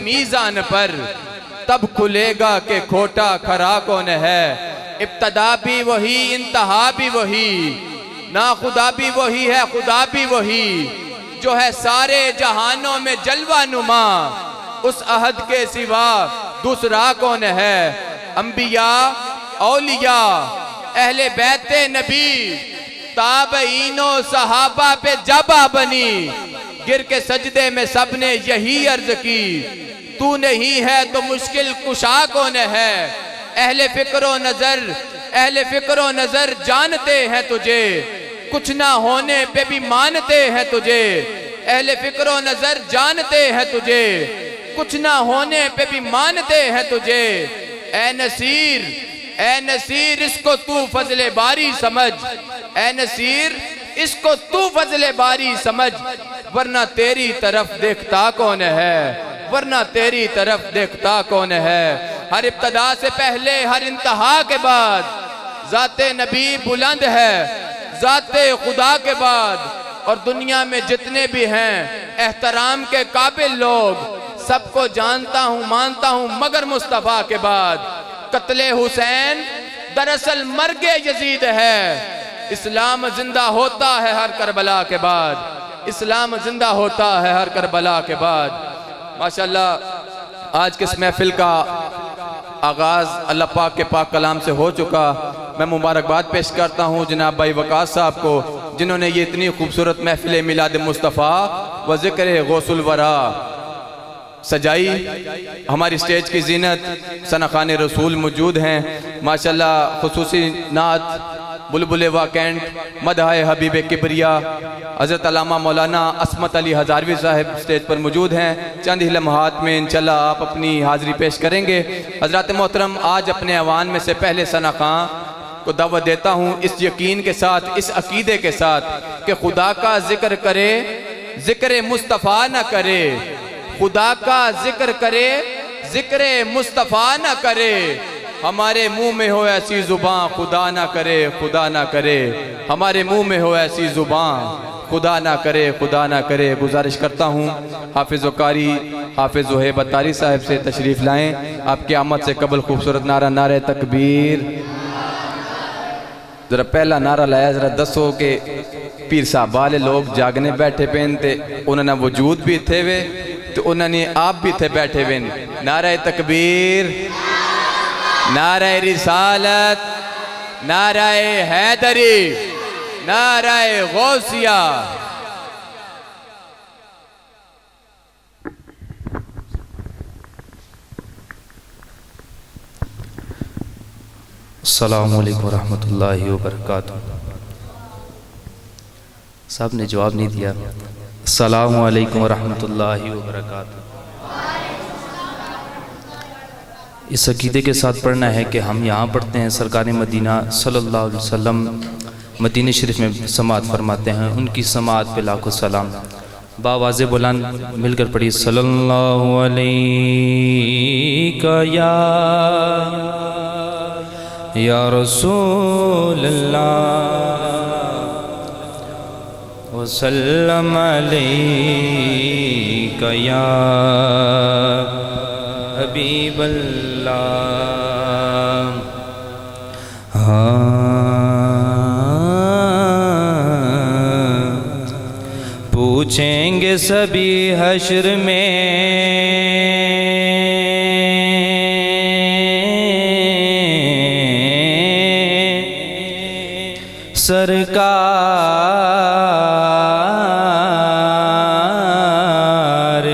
میزان پر تب کھلے گا کہ کھوٹا کھرا کون ہے۔ ابتدا بھی وہی انتہا بھی وہی، نہ خدا بھی وہی ہے خدا بھی وہی، جو ہے سارے جہانوں میں جلوہ نما، اس احد کے سوا دوسرا کون ہے۔ انبیاء اولیاء اہل بیت نبی تابعین و صحابہ پہ جبا بنی، گر کے سجدے میں سب نے یہی عرض کی، تو نہیں ہے تو مشکل کشا کون ہے۔ اہل فکر و نظر جانتے ہیں تجھے، کچھ نہ ہونے پہ بھی مانتے ہیں تجھے۔ اہل فکر و نظر جانتے ہیں تجھے، کچھ نہ ہونے پہ بھی مانتے ہیں تجھے۔ اے نصیر اس کو تو فضل باری سمجھ، اے نصیر اس کو تو فضل باری سمجھ، ورنہ تیری طرف دیکھتا کون ہے، ورنہ تیری طرف دیکھتا کون ہے۔ ہر ابتدا سے پہلے ہر انتہا کے بعد ذات نبی بلند ہے، ذات خدا کے بعد، اور دنیا میں جتنے بھی ہیں احترام کے قابل لوگ، سب کو جانتا ہوں مانتا ہوں مگر مصطفیٰ کے بعد۔ قتل حسین دراصل مرگ یزید ہے، اسلام زندہ ہوتا ہے ہر کربلا کے بعد، اسلام زندہ ہوتا ہے ہر کربلا کے بعد۔ ماشاءاللہ آج کے اس محفل کا آغاز اللہ پاک کے پاک کلام سے ہو چکا۔ میں مبارکباد پیش کرتا ہوں جناب بھائی وقاص صاحب کو، جنہوں نے یہ اتنی خوبصورت محفل میلاد مصطفیٰ و ذکر غوث الورا سجائی۔ ہماری سٹیج کی زینت ثناءخوان رسول موجود ہیں، ماشاءاللہ خصوصی نعت بلبل واکینٹ مدح حبیب کبریا حضرت علامہ مولانا عصمت علی ہزاروی صاحب سٹیج پر موجود ہیں۔ چند ہی لمحات میں انشاءاللہ آپ اپنی حاضری پیش کریں گے۔ حضرات محترم، آج اپنے ایوان میں سے پہلے ثناءخوان کو دعوت دیتا ہوں اس یقین کے ساتھ، اس عقیدے کے ساتھ کہ خدا کا ذکر کرے ذکر مصطفیٰ نہ کرے، خدا کا ذکر کرے ذکر مصطفیٰ نہ کرے، ہمارے منہ میں ہو ایسی زبان خدا نہ کرے خدا نہ کرے، ہمارے منہ میں ہو ایسی زبان خدا نہ کرے خدا نہ کرے۔ گزارش کرتا ہوں حافظ و قاری حافظ وہیب اتاری صاحب سے تشریف لائیں۔ آپ کی آمد سے قبل خوبصورت نعرہ نعرہ تکبیر۔ ذرا پہلا نعرہ لایا، ذرا دسو کہ پیر صاحب والے لوگ جاگنے بیٹھے پہنتے، انہوں نے وجود بھی تھے وے تو انہوں نے آپ بھی تھے بیٹھے وے۔ نعرہ تکبیر، نعرہ رسالت، نعرہ حیدری، نعرہ غوثیہ۔ السلام علیکم ورحمۃ اللہ وبرکاتہ۔ صاحب نے جواب نہیں دیا۔ السلام علیکم ورحمۃ اللہ وبرکاتہ۔ اس عقیدے کے ساتھ پڑھنا ہے کہ ہم یہاں پڑھتے ہیں، سرکار مدینہ صلی اللہ علیہ وسلم مدینہ شریف میں سماعت فرماتے ہیں، ان کی سماعت پہ لاکھوں سلام۔ باواز بلند مل کر پڑھی، صلی اللہ علیہ یا رسول اللہ وسلم علیک یا حبیب اللہ۔ پوچھیں گے سبھی حشر میں سرکار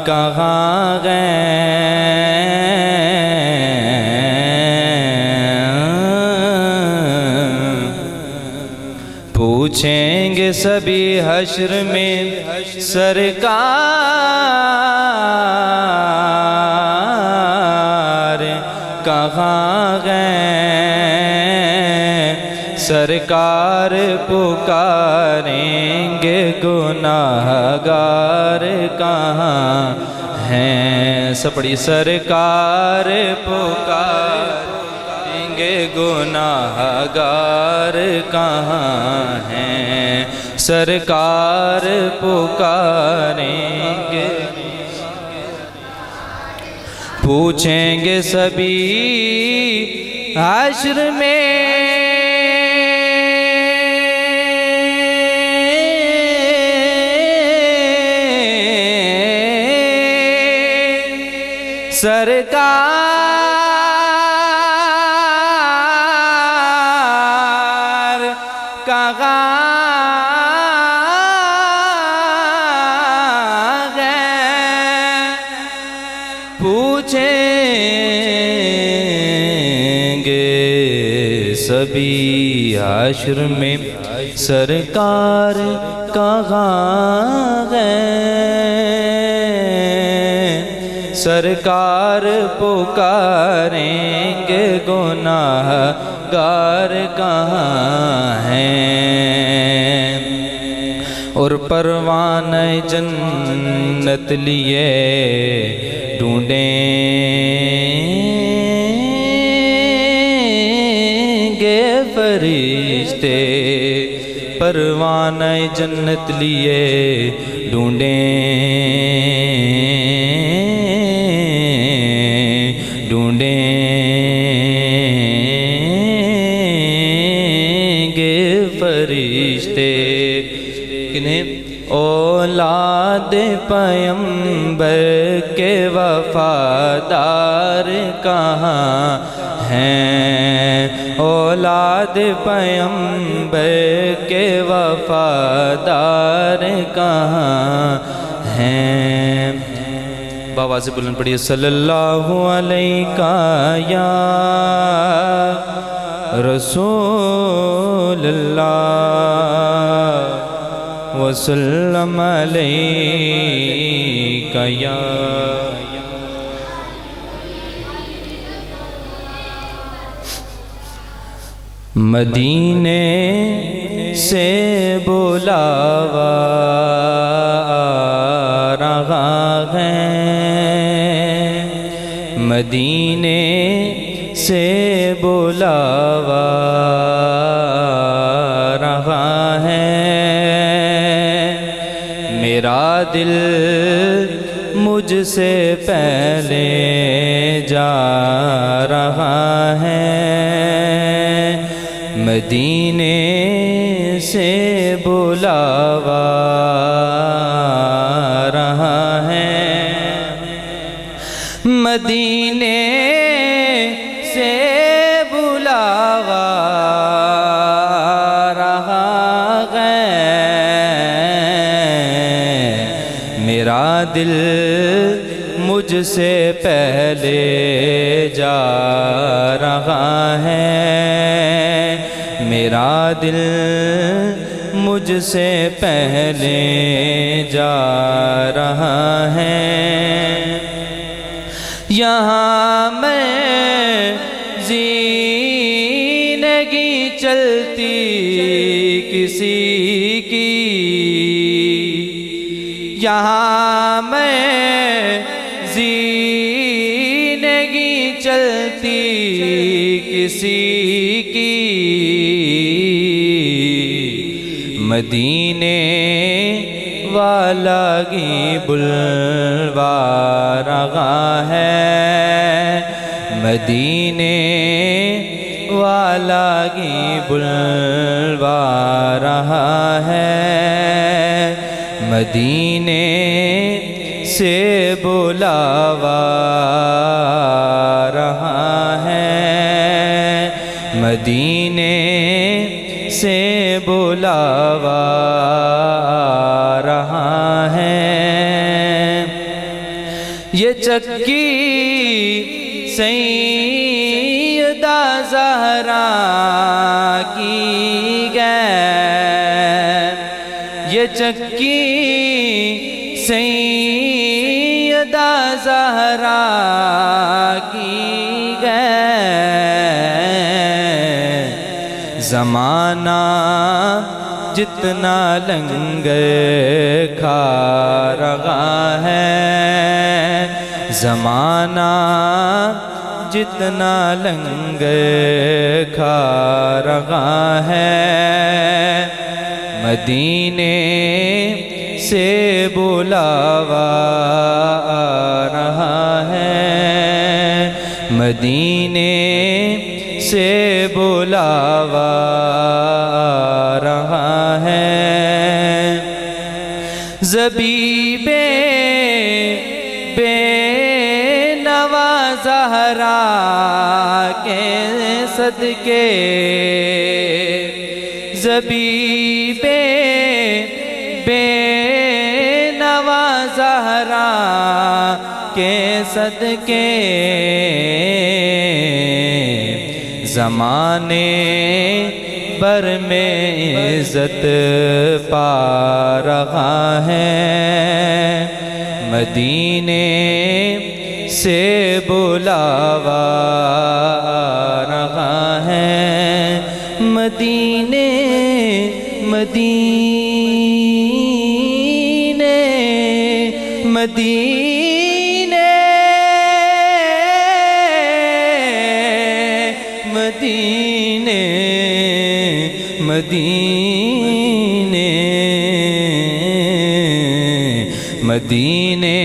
کہاں گئے، پوچھیں گے سبھی حشر میں سرکار کہاں گئے، سرکار پکاریں گے گناہگار کہاں ہیں۔ سب پڑھی، سرکار پکاریں گے گناہگار کہاں ہیں، سرکار پکاریں گے پوچھیں گے سبھی حشر میں سرکار کہاں گئے؟ پوچھیں گے سبھی حشر میں سرکار کہاں گئے؟ سرکار پکاریں گے گناہ گار کہاں ہیں؟ اور پروانہ جنت لیے ڈھونڈیں گے فرشتے، پروانہ جنت لیے ڈھونڈیں گے فرشتے۔ کنہیں؟ اولاد پیمبر کے وفادار کہاں ہیں؟ اولاد پیمبر کے وفادار کہاں ہیں؟ بآواز بلند پڑھیے صلی اللہ علیہ یا رسول اللہ وسلم علیہ یا مدینے سے بلاوا رہا ہے، مدینے سے بلاوا رہا ہے، میرا دل مجھ سے پہلے جا رہا ہے، مدینے سے بلاوا رہا ہے، مدینے سے بلاوا رہا ہے، میرا دل مجھ سے پہلے جا رہا ہے، میرا دل مجھ سے پہلے جا رہا ہے، یہاں میں زندگی چلتی کسی کی، یہاں میں زندگی چلتی کسی کی، مدینے والا کی بلوا رہا ہے، مدینے والا کی بلوا رہا ہے، مدینے سے بلاوا رہا ہے، مدینے سے بلاوا رہا ہے، یہ چکی سیدہ زہرا کی ہے، یہ چکی سیدہ زہرا کی ہے، زمانہ جتنا لنگر کھا رہا ہے، زمانہ جتنا لنگر کھا رہا ہے، مدینے سے بلاوا آ رہا ہے، مدینے سے بلاوا رہا ہے زبیب بے نوا زہرا کے صدقے زبیب بے نوا زہرا کے صدقے زمانے بھر میں عزت پا رہا ہے مدینے سے بلاوا رہا ہے مدینے مدینے مدینے مدینے مدینے مدینے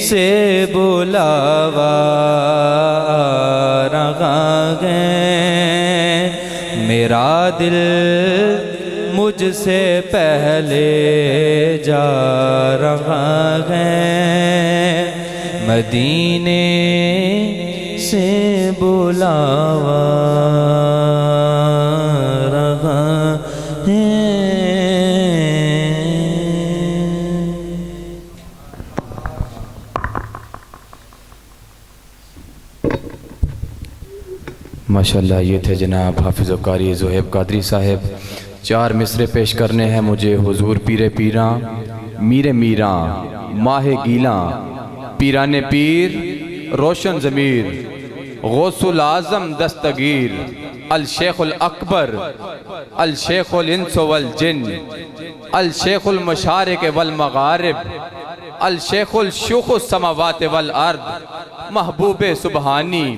سے بلاوا رہا ہے میرا دل مجھ سے پہلے جا رہا ہے مدینے سے بلاوا رہا ہے ماشاءاللہ یہ تھے جناب حافظ و قاری زہیب قادری صاحب 4 مصرے پیش کرنے ہیں مجھے حضور پیر پیراں میر میراں ماہ گیلاں پیران پیر روشن ضمیر غوث العظم دستگیر الشیخ الاکبر الشیخ الانس والجن الشیخ المشارق والمغارب الشیخ الشیوخ السماوات والارض محبوب سبحانی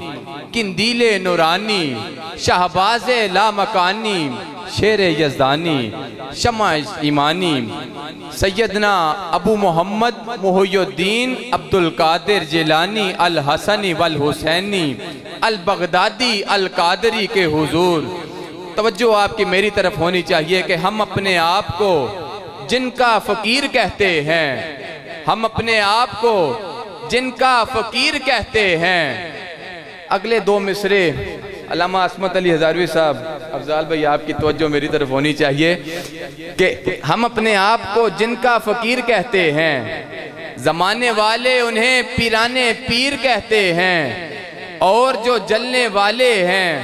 قندیل نورانی شہباز لامکانی شیر یزدانی شمع ایمانی سیدنا ابو محمد محی الدین عبدالقادر جیلانی الحسنی والحسینی البغدادی القادری کے حضور توجہ آپ کی میری طرف ہونی چاہیے کہ ہم اپنے آپ کو جن کا فقیر کہتے ہیں ہم اپنے آپ کو جن کا فقیر کہتے ہیں اگلے 2 مصرے علامہ عصمت علی ہزاروی صاحب افضال بھائی آپ کی توجہ میری طرف ہونی چاہیے کہ ہم اپنے آپ کو جن کا فقیر کہتے ہیں زمانے والے انہیں پیرانے پیر کہتے ہیں اور جو جلنے والے ہیں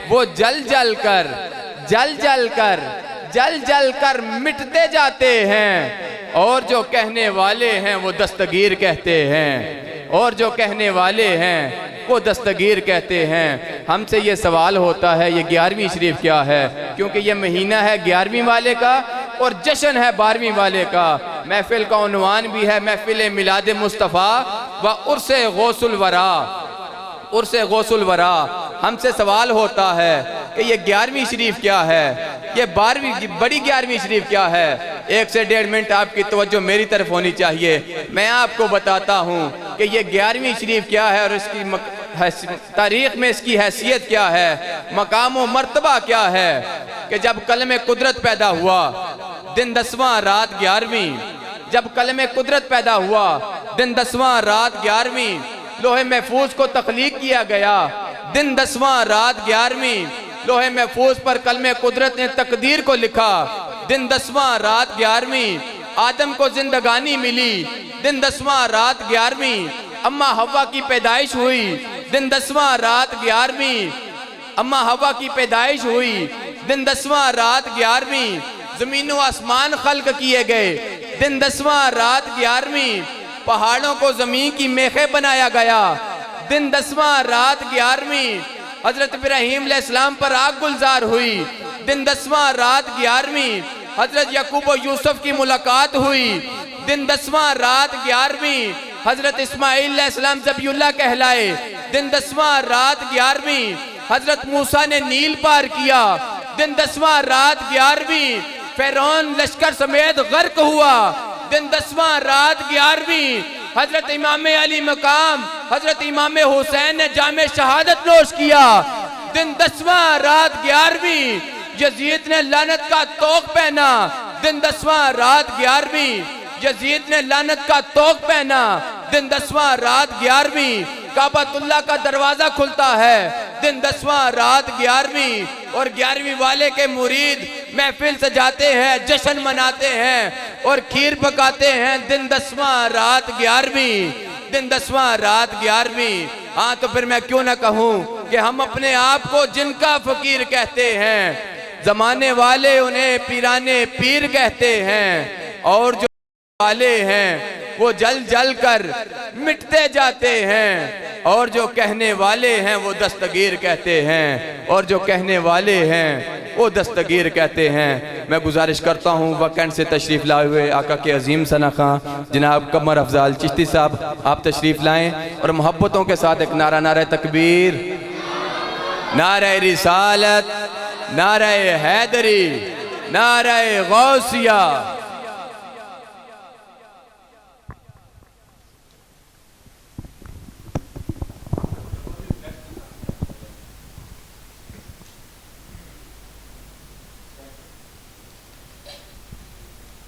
وہ جل جل کر مٹتے جاتے ہیں اور جو کہنے والے ہیں وہ دستگیر کہتے ہیں اور جو کہنے والے ہیں وہ دستگیر کہتے ہیں ہم سے یہ سوال ہوتا ہے یہ 11ویں شریف کیا ہے کیونکہ یہ مہینہ ہے 11ویں والے کا اور جشن ہے 12ویں والے کا محفل کا عنوان بھی ہے محفل میلاد مصطفیٰ و عرس غوث الورا ہم سے سوال ہوتا ہے کہ یہ 11ویں شریف کیا ہے یہ 12ویں بڑی 11ویں شریف کیا ہے 1 سے 1.5 منٹ آپ کی توجہ میری طرف ہونی چاہیے میں آپ کو بتاتا ہوں کہ یہ 11ویں شریف کیا ہے اور اس کی تاریخ میں اس کی حیثیت کیا ہے مقام و مرتبہ کیا ہے کہ جب کلم قدرت پیدا ہوا دن 10واں رات 11ویں جب کلم قدرت پیدا ہوا دن 10واں رات 11ویں لوح محفوظ کو تخلیق کیا گیا دن 10واں رات 11ویں لوح محفوظ پر کلم قدرت نے تقدیر کو لکھا دن 10واں رات 11ویں آدم کو زندگانی ملی دن 10واں رات 11ویں اماں حوا کی پیدائش ہوئی دن 10واں رات 11ویں اماں حوا کی پیدائش ہوئی دن 10واں رات 11ویں زمین و آسمان خلق کیے گئے دن 10واں رات 11ویں پہاڑوں کو زمین کی میخیں بنایا گیا دن 10واں رات 11ویں حضرت ابراہیم علیہ السلام پر آگ گلزار ہوئی دن 10واں رات 11ویں حضرت یعقوب و یوسف کی ملاقات ہوئی دن 10واں رات 11ویں حضرت اسماعیل علیہ السلام ذبیح اللہ کہلائے دن 10واں رات 11ویں حضرت موسیٰ نے نیل پار کیا دن 10واں رات 11ویں فرعون لشکر سمیت غرق ہوا دن 10واں رات 11ویں حضرت امام علی مقام حضرت امام حسین نے جام شہادت نوش کیا، دن 10واں رات 11ویں یزید نے لعنت کا طوق پہنا، دن 10واں رات 11ویں یزید نے لعنت کا طوق پہنا، دن 10واں رات 11ویں کعبۃ اللہ کا دروازہ کھلتا ہے، دن 10واں رات 11ویں اور 11ویں والے کے مرید محفل سجاتے ہیں، جشن مناتے ہیں اور کھیر پکاتے ہیں، دن 10واں رات 11ویں، دن 10واں رات 11ویں۔ ہاں تو پھر میں کیوں نہ کہوں کہ ہم اپنے آپ کو جن کا فقیر کہتے ہیں، زمانے والے انہیں پیرانے پیر کہتے ہیں، اور جو والے ہیں وہ جل جل کر مٹتے جاتے ہیں، اور جو کہنے والے ہیں وہ دستگیر کہتے ہیں، اور جو کہنے والے ہیں وہ دستگیر کہتے ہیں۔ میں گزارش کرتا ہوں ویکینڈ سے تشریف لائے ہوئے آقا کے عظیم ثنا خاں جناب قمر افضال چشتی صاحب، آپ تشریف لائیں اور محبتوں کے ساتھ ایک نعرہ، نعرہ تکبیر، نعرہ رسالت، نعرہ حیدری، نعرہ غوثیہ۔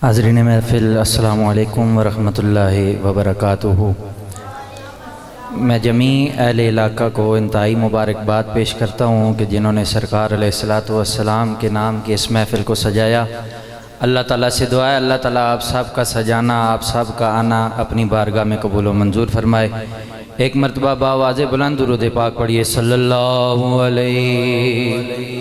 حاضرین محفل السلام علیکم ورحمۃ اللہ وبرکاتہ۔ میں جمیع اہل علاقہ کو انتہائی مبارکباد پیش کرتا ہوں کہ جنہوں نے سرکار علیہ السلام کے نام کی اس محفل کو سجایا۔ اللہ تعالیٰ سے دعا ہے اللہ تعالیٰ آپ سب کا سجانا، آپ سب کا آنا اپنی بارگاہ میں قبول و منظور فرمائے۔ ایک مرتبہ بآواز بلند درود پاک پڑھیے صلی اللہ علیہ۔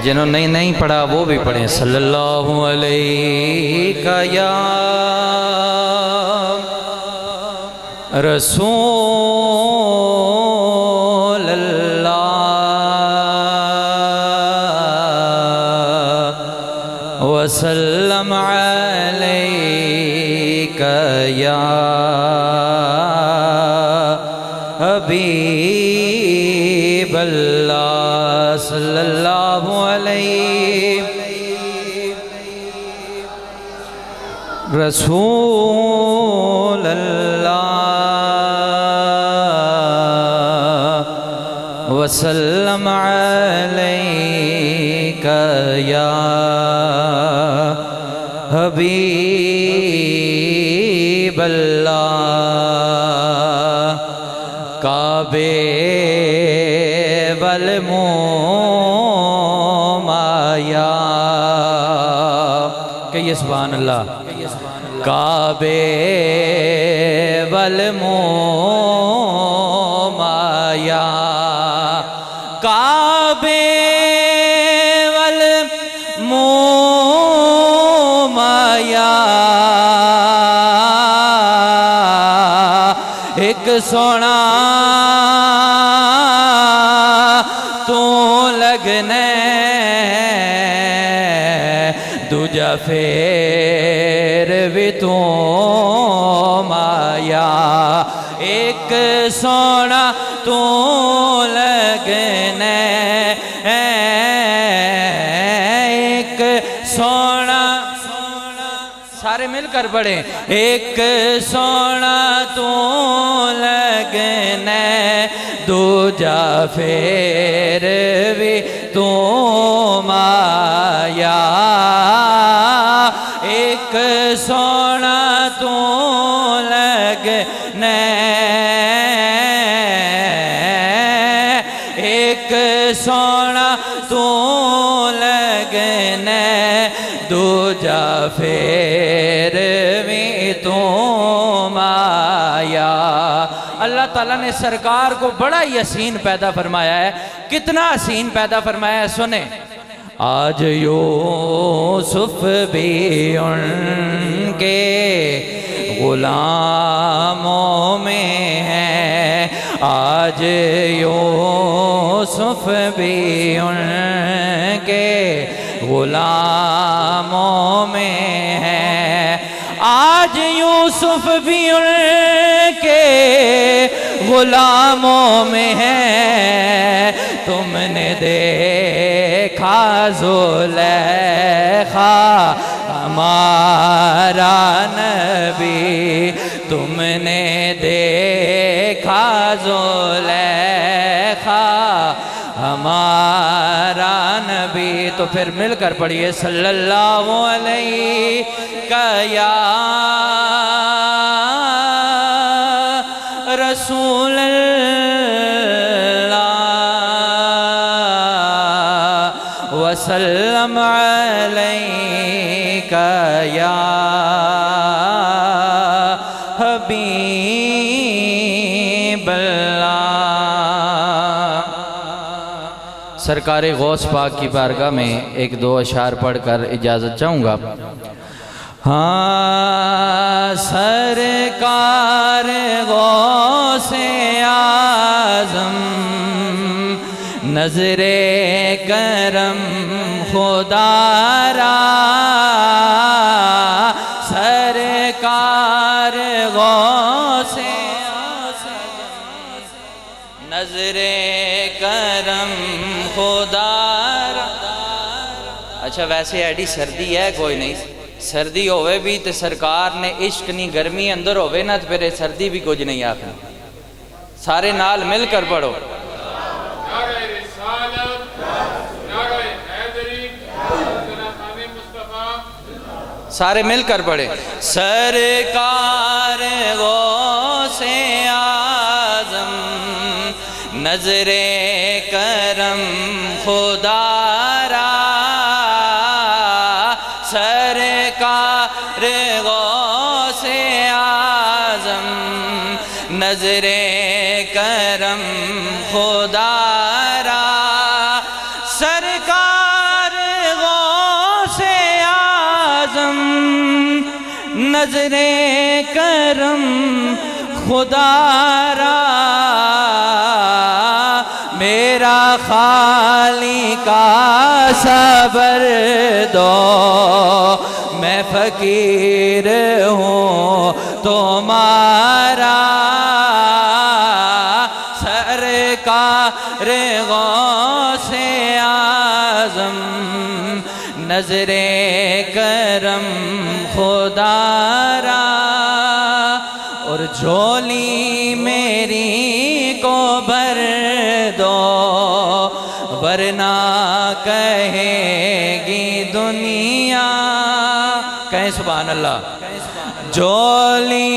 جنہوں نے نہیں پڑھا وہ بھی پڑھیں صلی اللہ علیہ یا رسول اللہ وسلم علیک یا حبیب اللہ صلی اللہ علیہ رسول اللہ وسلم علیک یا حبیب اللہ۔ کعبے والمومایا کہیے سبحان اللہ۔ کعبے والمومایا کعبے والمومایا ایک سونا تو لگنے دوجا پھر بھی تو مایا ایک سونا تو لگنے ایک سونا سارے مل کر پڑھیں ایک سونا تو لگنے دوجا پھر بھی تو مایا ایک سونا تو لگنے ایک سونا تو لگنے دوجا پھر بھی تو مایا۔ اللہ تعالیٰ نے سرکار کو بڑا ہی حسین پیدا فرمایا ہے۔ کتنا حسین پیدا فرمایا ہے سنیں۔ آج یوسف بھی ان کے غلاموں میں ہے، آج یوسف بھی ان کے غلاموں میں ہے، آج آج یوسف بھی ان کے غلاموں میں ہے تم نے دیکھا زلیخا ہمارا نبی تم نے دیکھا زلیخا ہمارا نبی تو پھر مل کر پڑھیے صلی اللہ علیہ یا رسول اللہ وسلم علیک یا حبیب اللہ۔ سرکار غوث پاک کی بارگاہ میں ایک دو اشعار پڑھ کر اجازت چاہوں گا۔ ہاں سرکار غوث اعظم نظر کرم خدا را سرکار غوث نظر کرم خدا را۔ اچھا ویسے ایڈی سردی ہے کوئی نہیں، سردی ہوئے بھی تے سرکار نے عشق نہیں گرمی اندر ہوئے نا تو پھر سردی بھی کچھ نہیں آخر۔ سارے نال مل کر پڑھو نعرہ رسالت، نعرہ حیدری، خان مصطفیٰ، سارے مل کر پڑھے سرکار غوث اعظم نظر کرم خدا را سرکار غوث اعظم نظر کرم خدا را سرکار غوث اعظم نظر کرم خدا را میرا خالی کا صبر دو میں فقیر ہوں تمہارا سرکار غوث اعظم نظر کرم خدا را اور جھولی میری کو بھر دو ورنہ کہے گی دنیا کہیں سبحان اللہ جھولی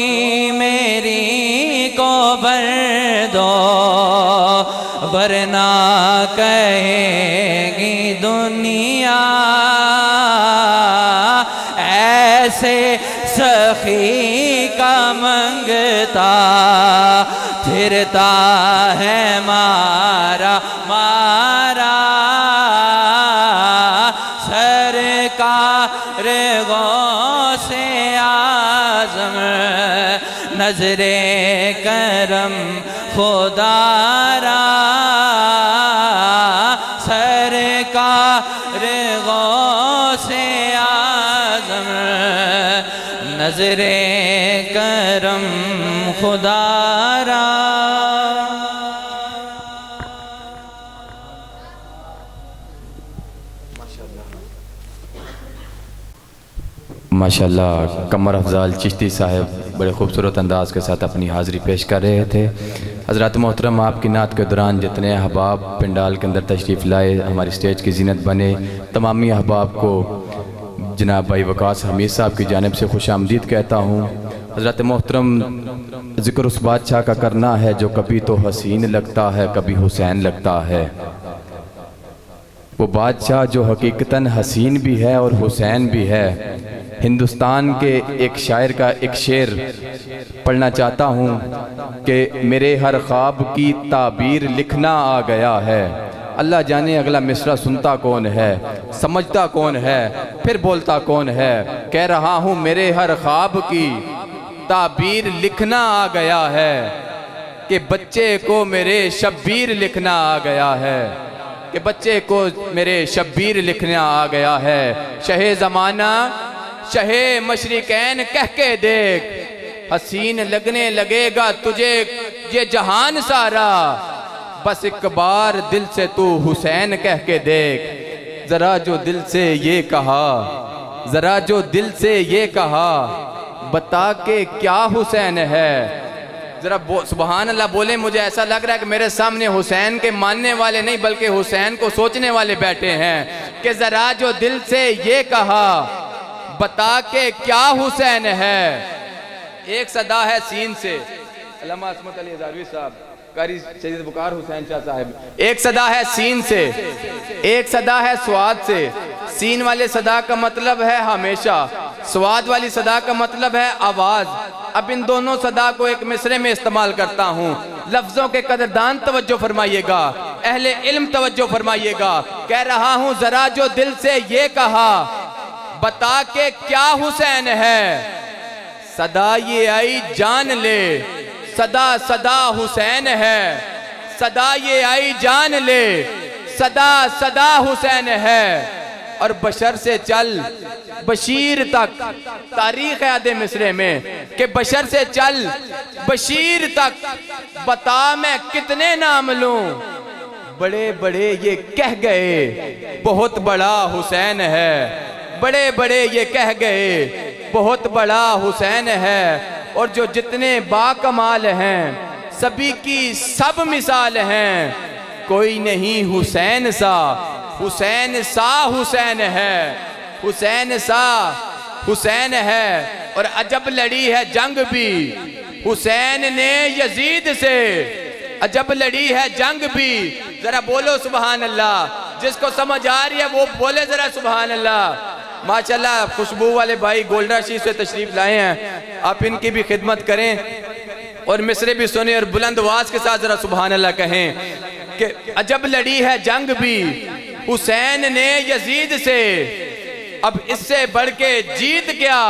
میری کو بھر دو ورنہ کہے گی دنیا ایسے سخی کا منگتا پھرتا ہے مارا مارا سرکار غوث اعظم نظر کرم خدا را سرکار غوث اعظم نظر کرم خدا را ماشاءاللہ قمر افضال چشتی صاحب بڑے خوبصورت انداز کے ساتھ اپنی حاضری پیش کر رہے تھے۔ حضرات محترم آپ کی نعت کے دوران جتنے احباب پنڈال کے اندر تشریف لائے ہماری سٹیج کی زینت بنے تمامی احباب کو جناب بھائی وقاص حمید صاحب کی جانب سے خوش آمدید کہتا ہوں۔ حضرات محترم ذکر اس بادشاہ کا کرنا ہے جو کبھی تو حسین لگتا ہے کبھی حسین لگتا ہے، وہ بادشاہ جو حقیقتاً حسین بھی ہے اور حسین بھی ہے۔ ہندوستان کے ایک شاعر کا ایک شعر پڑھنا چاہتا ہوں کہ میرے ہر خواب کی تعبیر لکھنا آ گیا ہے۔ اللہ جانے اگلا مصرع سنتا کون ہے، سمجھتا کون ہے، پھر بولتا کون ہے۔ کہہ رہا ہوں میرے ہر خواب کی تعبیر لکھنا آ گیا ہے کہ بچے کو میرے شبیر لکھنا آ گیا ہے، کہ بچے کو میرے شبیر لکھنا آ گیا ہے۔ شہ زمانہ شہ مشرقین کہہ کے دیکھ، حسین لگنے لگے گا تجھے یہ جہان سارا، بس ایک بار دل سے تو حسین کہہ کے دیکھ، ذرا جو دل سے یہ کہا، ذرا جو دل سے یہ کہا، بتا کہ کیا حسین ہے۔ ذرا سبحان اللہ بولیں، مجھے ایسا لگ رہا ہے کہ میرے سامنے حسین کے ماننے والے نہیں بلکہ حسین کو سوچنے والے بیٹھے ہیں، کہ ذرا جو دل سے یہ کہا، بتا کہ کیا حسین ہے۔ ایک صدا ہے سین سے، علامہ عصمت علی ہزاروی صاحب، قاری سید بکار حسین شاہ صاحب، ایک صدا ہے سین سے، ایک صدا ہے سواد سے۔ سین والے صدا کا مطلب ہے ہمیشہ، سواد والی صدا کا مطلب ہے آواز۔ اب ان دونوں صدا کو ایک مصرے میں استعمال کرتا ہوں، لفظوں کے قدردان توجہ فرمائیے گا، اہل علم توجہ فرمائیے گا۔ کہہ رہا ہوں ذرا جو دل سے یہ کہا، بتا کہ کیا حسین ہے۔ صدا یہ آئی جان لے، صدا صدا حسین ہے، صدا یہ آئی جان لے، صدا صدا حسین ہے۔ اور بشر سے چل بشیر تک، تاریخ یاد مصرے میں کہ بشر سے چل بشیر تک، بتا میں کتنے نام لوں، بڑے بڑے یہ کہہ گئے بہت بڑا حسین ہے، بڑے بڑے یہ کہہ گئے بہت بڑا حسین ہے۔ اور جو جتنے با کمال ہیں سبھی کی سب مثال ہیں، کوئی نہیں حسین سا، حسین سا حسین ہے، حسین سا حسین ہے۔ اور عجب لڑی ہے جنگ بھی حسین نے یزید سے، عجب لڑی ہے جنگ بھی، ذرا بولو سبحان اللہ، جس کو سمجھ آ رہی ہے وہ بولے ذرا سبحان اللہ۔ ماشاءاللہ خوشبو والے بھائی گولڈا شیف سے تشریف لائے ہیں، آپ ان کی بھی خدمت کریں اور مصرے بھی سنیں اور بلند آواز کے ساتھ ذرا سبحان اللہ کہیں کہ عجب لڑی ہے جنگ بھی حسین نے یزید سے، اب اس سے بڑھ کے جیت کیا،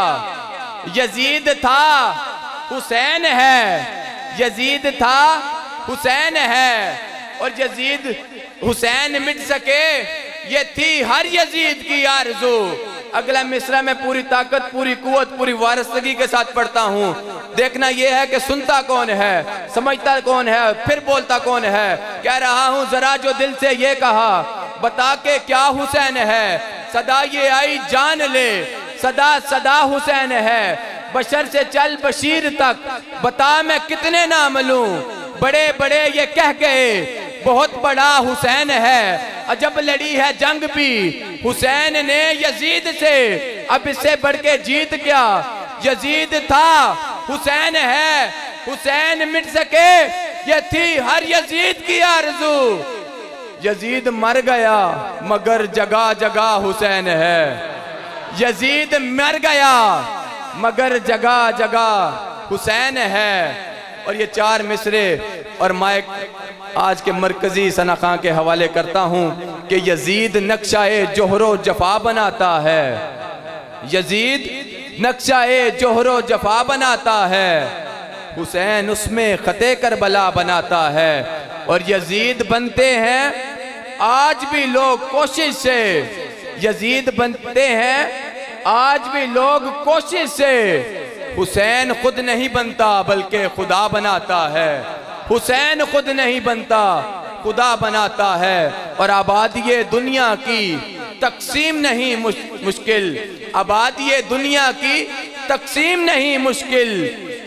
یزید تھا حسین ہے، یزید تھا حسین ہے۔ اور یزید حسین مٹ سکے یہ تھی ہر یزید کی آرزو۔ اگلا مصرع میں پوری طاقت، پوری قوت، پوری وارستگی کے ساتھ پڑھتا ہوں، دیکھنا یہ ہے کہ سنتا کون ہے، سمجھتا کون ہے، پھر بولتا کون ہے۔ کہہ رہا ہوں ذرا جو دل سے یہ کہا، بتا کہ کیا حسین ہے، صدا یہ آئی جان لے، صدا صدا حسین ہے۔ بشر سے چل بشیر تک، بتا میں کتنے نام لوں، بڑے بڑے یہ کہہ گئے بہت بڑا حسین ہے۔ عجب لڑی ہے جنگ بھی حسین نے یزید سے، اب اس سے بڑھ کے جیت کیا، یزید تھا حسین ہے، حسین مٹ سکے یہ تھی ہر یزید کی آرزو۔ یزید مر گیا مگر جگہ جگہ حسین ہے، یزید مر گیا مگر جگہ جگہ حسین ہے۔ اور یہ چار مصرے اور مائک آج کے مرکزی ثنا خان کے حوالے کرتا ہوں کہ یزید نقشہ جوہر و جفا بناتا ہے، یزید نقشہ جوہر و جفا بناتا ہے، حسین اس میں خط کربلا بناتا ہے۔ اور یزید بنتے ہیں آج بھی لوگ کوشش سے، یزید بنتے ہیں آج بھی لوگ کوشش سے، حسین خود نہیں بنتا بلکہ خدا بناتا ہے، حسین خود نہیں بنتا خدا بناتا ہے۔ اور آبادی دنیا کی تقسیم نہیں مشکل، آبادی دنیا کی تقسیم نہیں مشکل،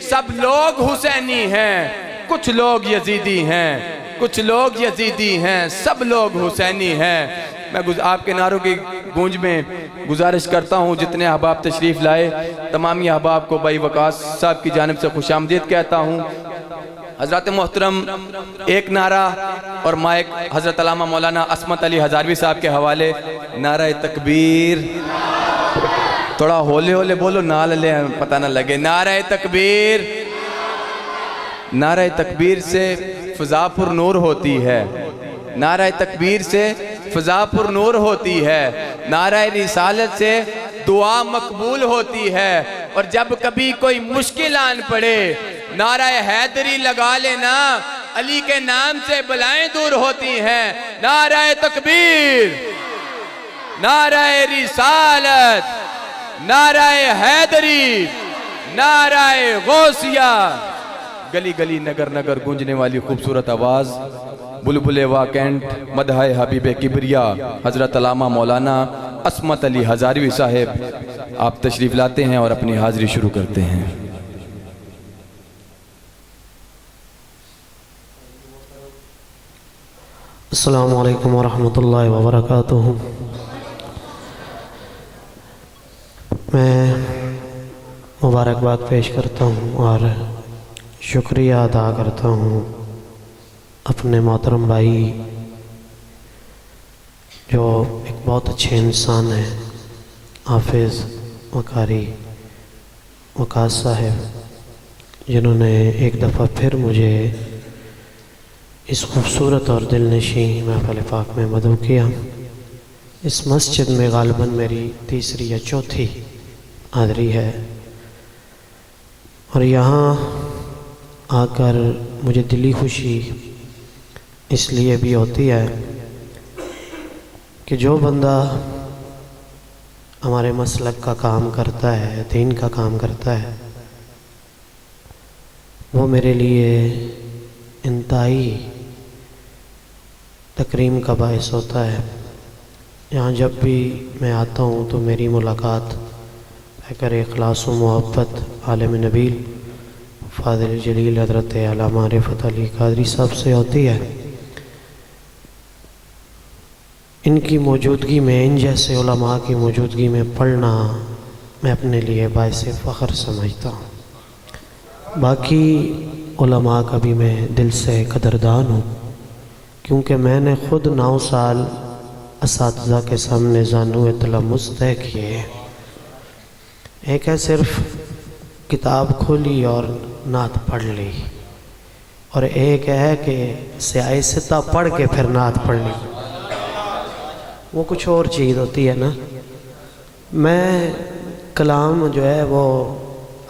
سب لوگ حسینی ہیں، کچھ لوگ یزیدی ہیں، کچھ لوگ یزیدی ہیں، سب لوگ حسینی ہیں۔ میں آپ کے نعروں کی گونج میں گزارش کرتا ہوں جتنے احباب تشریف لائے تمامی احباب کو بھائی وقاص صاحب کی جانب سے خوش آمدید کہتا ہوں۔ حضرات محترم ایک نعرہ اور مائک حضرت علامہ مولانا عصمت علی ہزاروی صاحب کے حوالے۔ نعرہ تکبیر، تھوڑا ہولے ہولے بولو نال لے پتہ نہ لگے۔ نعرہ تکبیر، نعرہ تکبیر سے فضا پر نور ہوتی ہے، نعرہ تکبیر سے فضا پر نور ہوتی ہے، نعرہ رسالت سے دعا مقبول ہوتی ہے۔ اور جب کبھی کوئی مشکل آن پڑے نعرہ حیدری لگا لینا، علی کے نام سے بلائیں دور ہوتی ہیں۔ نعرہ تکبیر، نعرہ رسالت، نعرہ حیدری، نعرہ غوثیہ۔ گلی گلی نگر نگر گونجنے والی خوبصورت آواز، بلبل واکینٹ، مدح حبیب کبریا حضرت علامہ مولانا عصمت علی ہزاروی صاحب، آپ تشریف لاتے ہیں اور اپنی حاضری شروع کرتے ہیں۔ السلام علیکم ورحمۃ اللہ وبرکاتہ۔ میں مبارکباد پیش کرتا ہوں اور شکریہ ادا کرتا ہوں اپنے محترم بھائی جو ایک بہت اچھے انسان ہیں، حافظ وقاری وقاص صاحب، جنہوں نے ایک دفعہ پھر مجھے اس خوبصورت اور دل نشیں محفل پاک میں مدعو کیا۔ اس مسجد میں غالباً میری تیسری یا چوتھی حاضری ہے، اور یہاں آ کر مجھے دلی خوشی اس لیے بھی ہوتی ہے کہ جو بندہ ہمارے مسلک کا کام کرتا ہے، دین کا کام کرتا ہے، وہ میرے لیے انتہائی تکریم کا باعث ہوتا ہے۔ یہاں جب بھی میں آتا ہوں تو میری ملاقات پیکر اخلاص و محبت عالم نبیل فاضل جلیل حضرت علامہ رفعت علی قادری صاحب سے ہوتی ہے۔ ان کی موجودگی میں، ان جیسے علماء کی موجودگی میں پڑھنا میں اپنے لیے باعث فخر سمجھتا ہوں۔ باقی علماء کا بھی میں دل سے قدردان ہوں، کیونکہ میں نے خود 9 سال اساتذہ کے سامنے زانو تلمس طے کیے۔ ایک ہے صرف کتاب کھولی اور نعت پڑھ لی، اور ایک ہے کہ سیاہ ستہ پڑھ کے پھر نعت پڑھ لی، وہ کچھ اور چیز ہوتی ہے نا۔ میں کلام جو ہے وہ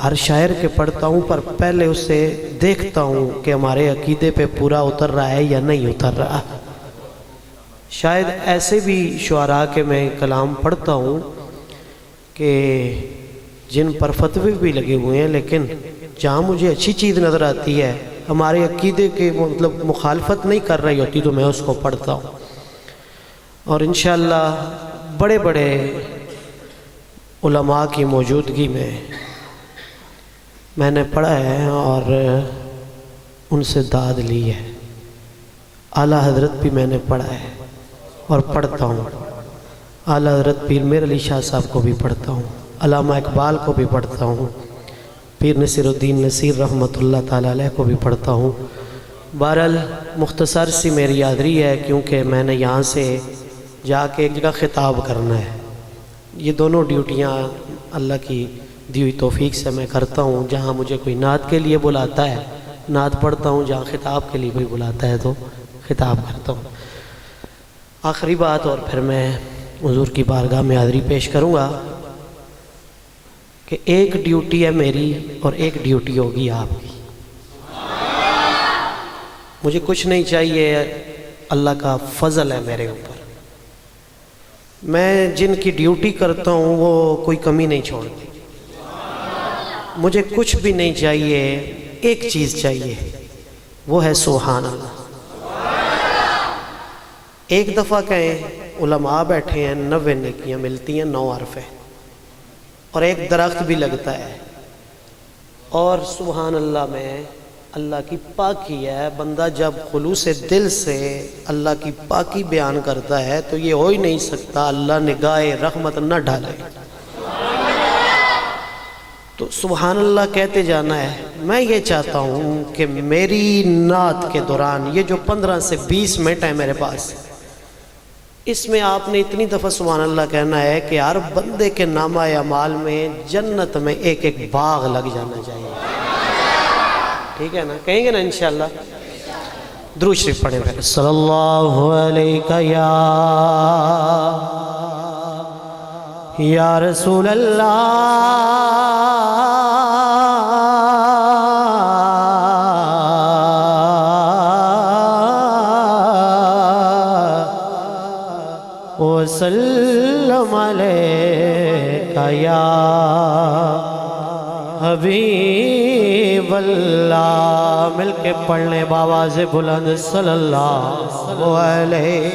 ہر شاعر کے پڑھتا ہوں، پر پہلے اسے دیکھتا ہوں کہ ہمارے عقیدے پہ پورا اتر رہا ہے یا نہیں اتر رہا۔ شاید ایسے بھی شعراء کے میں کلام پڑھتا ہوں کہ جن پر فتوے بھی لگے ہوئے ہیں، لیکن جہاں مجھے اچھی چیز نظر آتی ہے، ہمارے عقیدے کے مطلب مخالفت نہیں کر رہی ہوتی، تو میں اس کو پڑھتا ہوں۔ اور انشاءاللہ بڑے بڑے علماء کی موجودگی میں نے پڑھا ہے اور ان سے داد لی ہے۔ اعلیٰ حضرت بھی میں نے پڑھا ہے اور پڑھتا ہوں۔ اعلیٰ حضرت پیر میر علی شاہ صاحب کو بھی پڑھتا ہوں، علامہ اقبال کو بھی پڑھتا ہوں، پیر نصیر الدین نصیر رحمۃ اللہ تعالیٰ علیہ کو بھی پڑھتا ہوں۔ بہرحال مختصر سی میری حاضری ہے، کیونکہ میں نے یہاں سے جا کے ایک جگہ خطاب کرنا ہے۔ یہ دونوں ڈیوٹیاں اللہ کی دی ہوئی توفیق سے میں کرتا ہوں۔ جہاں مجھے کوئی نعت کے لیے بلاتا ہے نعت پڑھتا ہوں، جہاں خطاب کے لیے کوئی بلاتا ہے تو خطاب کرتا ہوں۔ آخری بات، اور پھر میں حضور کی بارگاہ میں حاضری پیش کروں گا کہ ایک ڈیوٹی ہے میری اور ایک ڈیوٹی ہوگی آپ کی۔ مجھے کچھ نہیں چاہیے، اللہ کا فضل ہے میرے اوپر۔ میں جن کی ڈیوٹی کرتا ہوں وہ کوئی کمی نہیں چھوڑتی۔ مجھے کچھ بھی نہیں چاہیے، ایک چیز چاہیے، وہ ہے سبحان اللہ۔ ایک دفعہ کہیں علماء بیٹھے ہیں، 90 نیکیاں ملتی ہیں، 9 حرف ہے، اور ایک درخت بھی لگتا ہے، اور سبحان اللہ میں اللہ کی پاکی ہے۔ بندہ جب خلوص دل سے اللہ کی پاکی بیان کرتا ہے تو یہ ہو ہی نہیں سکتا اللہ نگاہ رحمت نہ ڈالے۔ تو سبحان اللہ کہتے جانا ہے۔ میں یہ چاہتا ہوں کہ میری نعت کے دوران یہ جو 15 سے 20 منٹ ہے میرے پاس، اس میں آپ نے اتنی دفعہ سبحان اللہ کہنا ہے کہ ہر بندے کے نامہ اعمال میں جنت میں ایک ایک باغ لگ جانا چاہیے۔ ٹھیک ہے نا؟ کہیں گے نا انشاءاللہ؟ درود شریف پڑھیں پھر۔ صلی اللہ علیہ یا رسول اللہ، وسلم علیہ کا یا حبیب اللہ. مل کے پڑھنے بآواز بلند صلی اللہ علیہ.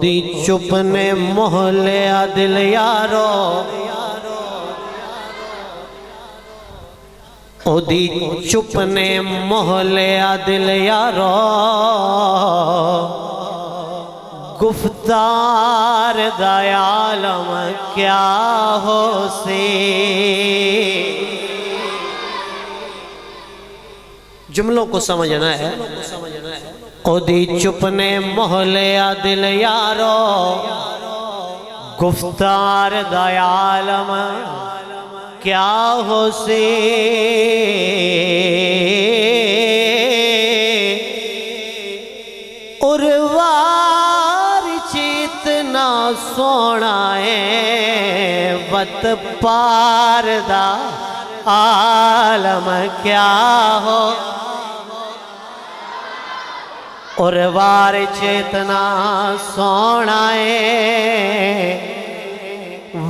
دی چپ نے موہ لیا دل یارو, او دی چپ نے موہ لیا دل یارو, گفتار دا عالم کیا ہو سی. جملوں کو سمجھنا ہے. او دی چپ نے موہ لیا دل یارو, گفتار دا عالم کیا ہو سی. اروار چیتنا سونا ہے, وت پار دا عالم کیا ہو. اور وار چیتنا سونا ہے,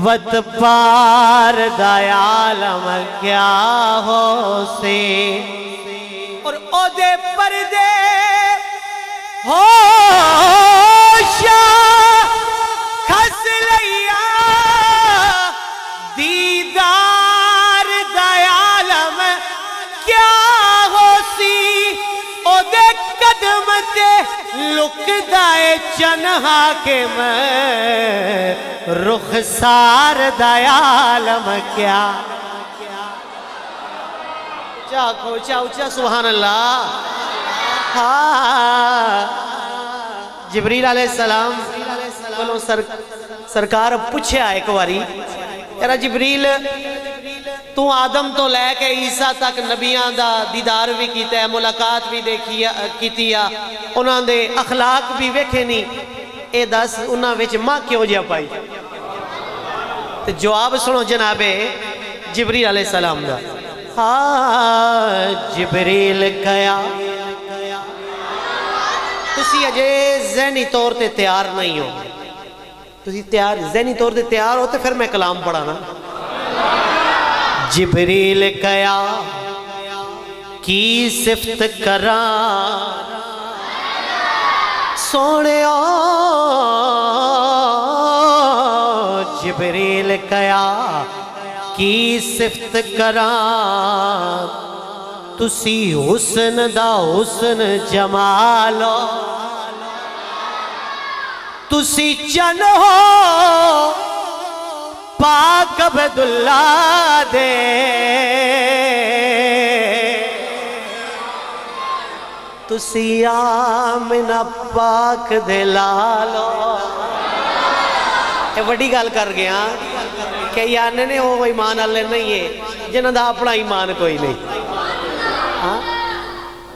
وت پار دا عالم کیا ہو سی. اور او دے پردے ہوشا کھس لیا, دیدار دا عالم کیا ہو سی. او دے قدم تے لک دائے چنہا کے میں, رخسار دا عالم کیا. چاکو چاوچا سبحان اللہ. جبریل علیہ السلام بولو سرکار پوچھے ایک واری, یارا جبریل تو آدم تو لے کے عیسیٰ تک نبیاں دا دیدار بھی کیتا ہے, ملاقات بھی کیتی ہے, انہاں دے اخلاق بھی ویکھے نہیں, اے دس انہاں وچ ماں کیوں جا پائی؟ تو جواب سنو جناب جبریل علیہ السلام دا. جبریل کیا تسی اجے ذہنی طور تے تیار نہیں ہو, تسی ذہنی طور تے تیار ہو تو پھر میں کلام پڑھانا. جبریل کیا کی صفت کراں سونے, جبریل کیا کی صفت کراں, تسی حسن دا حسن جمالو, تسی چن ہو پاک عبداللہ دے, تسی آمنہ پاک دے لالو. یہ بڑی گال کر گیا کہ یعنی نے وہ ایمان اللہ نہیں ہے جنہاں دا اپنا ایمان کوئی نہیں.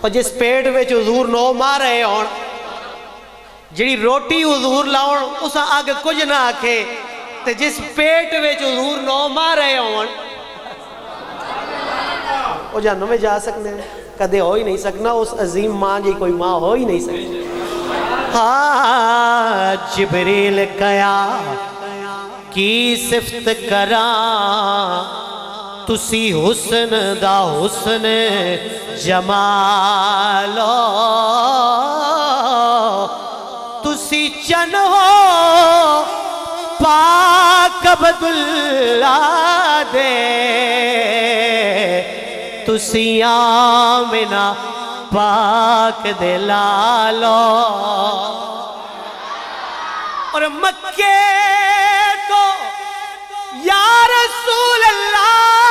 اور جس پیٹ وچ حضور 9 ماہ رہے ہون, جڑی روٹی حضور لاؤن اسا آگے کچھ نہ آکھے, تے جس پیٹ وچ حضور 9 ماہ رہے ہون وہ جہنم میں جا سکنے کدے ہو ہی نہیں سکنا. اس عظیم ماں جی کوئی ماں ہو ہی نہیں سکتی. جبریل کیا کی صفت کراں, تسی حسن دا حسن جمالو, تسی چن ہو پاک عبداللہ دے, تسی آمنہ پاک دے لالو. اور مکے تو یا رسول اللہ,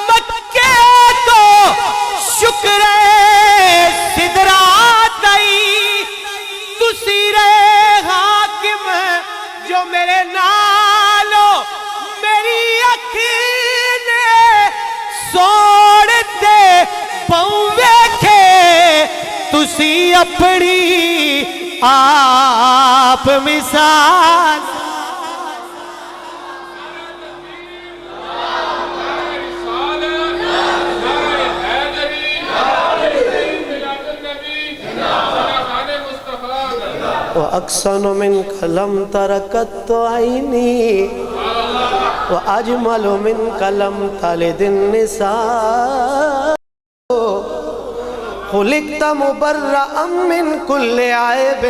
مکے تو شکر صدرات آئی, تسی رہے حاکم جو میرے نالو, میری اکھیں پوے تسی اپنی آپ مثال وَأَحْسَنُ مِنْكَ لَمْ تَرَ قَطُّ عَيْنِي وَأَجْمَلُ مِنْكَ لَمْ تَلِدِ النِّسَاءُ خُلِقْتَ مُبَرَّأً مِنْ كُلِّ عَيْبٍ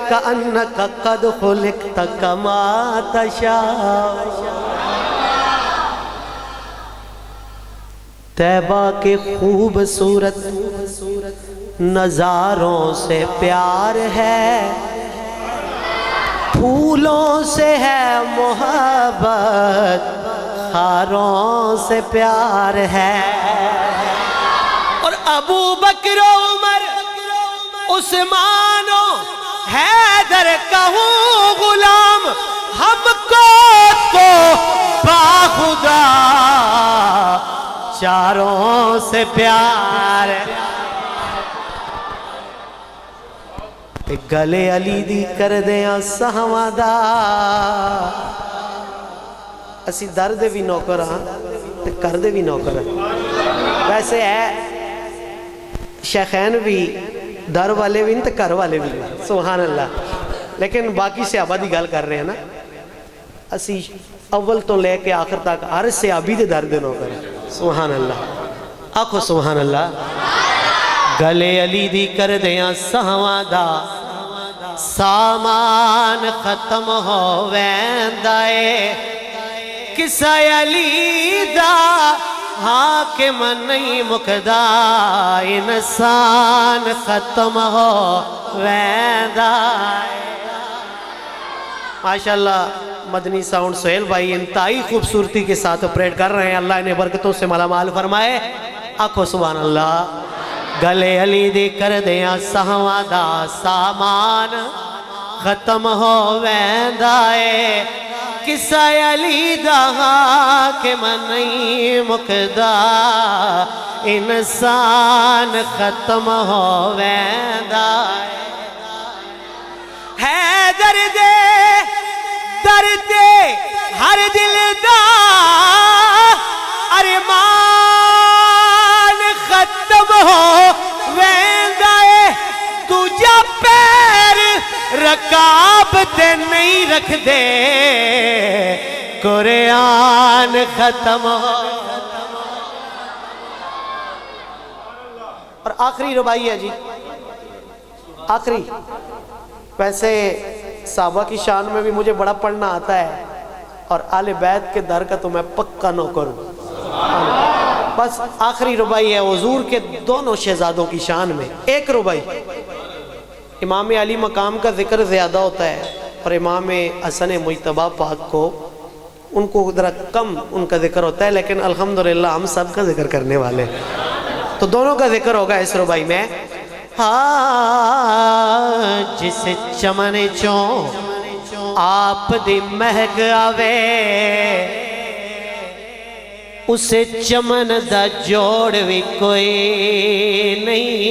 كَأَنَّكَ قَدْ خُلِقْتَ كَمَا تَشَاءُ طیبہ کے خوبصورت نظاروں سے پیار ہے، پھولوں سے ہے محبت، خاروں سے پیار ہے۔ اور ابو بکر و عمر عثمان و حیدر کہوں غلام، ہم کو تو باخدا چاروں سے پیار ہے۔ گلے علی دی کر دیاں سہوادا، اسی در دے بھی نوکر ہاں تے کر دے بھی نوکر ہاں۔ ویسے ہے شیخین بھی در والے بھی تے کر والے بھی، سبحان اللہ۔ لیکن باقی صحابہ دی گل کر رہے ہیں نا، اسی اول تو لے کے آخر تک ہر صحابی دے در دے نوکر ہیں، سبحان اللہ۔ آکھو سبحان اللہ۔ گلے علی دی کر دیاں سہوادا، سامان ختم ہو ویندائے، کسا علی دا حاکم نہیں مکدا، انسان ختم ہو ویندائے۔ ماشاءاللہ مدنی ساؤنڈ سہیل بھائی انتہائی خوبصورتی کے ساتھ اپریٹ کر رہے ہیں، اللہ انہیں برکتوں سے مالا مال فرمائے۔ آنکھو سبحان اللہ۔ گلے علی دی کر دیاں سہوادا، سامان ختم ہو ویندائے، کسا علی دا حاکم نہیں مکدا، انسان ختم ہو ویندائے۔ حیدر دے درد ہر دل دا ارمان ختم ہو ویندائے، تجھا پیر رکاب تے نہیں رکھ دے، قرآن ختم ہو۔ اور آخری ربائی ہے جی، آخری۔ ویسے صحابہ کی شان میں بھی مجھے بڑا پڑھنا آتا ہے، اور آل بیت کے در کا تو میں پکا نوکر ہوں۔ بس آخری ربائی ہے حضور کے دونوں شہزادوں کی شان میں۔ ایک ربائی، امام علی مقام کا ذکر زیادہ ہوتا ہے، اور امام حسن مجتبیٰ پاک کو ان کو ذرا کم ان کا ذکر ہوتا ہے، لیکن الحمدللہ ہم سب کا ذکر کرنے والے، تو دونوں کا ذکر ہوگا اس ربائی میں۔ جس چمن چوں آپ دی مہک آوے، اسے چمن دا جوڑ بھی کوئی نہیں،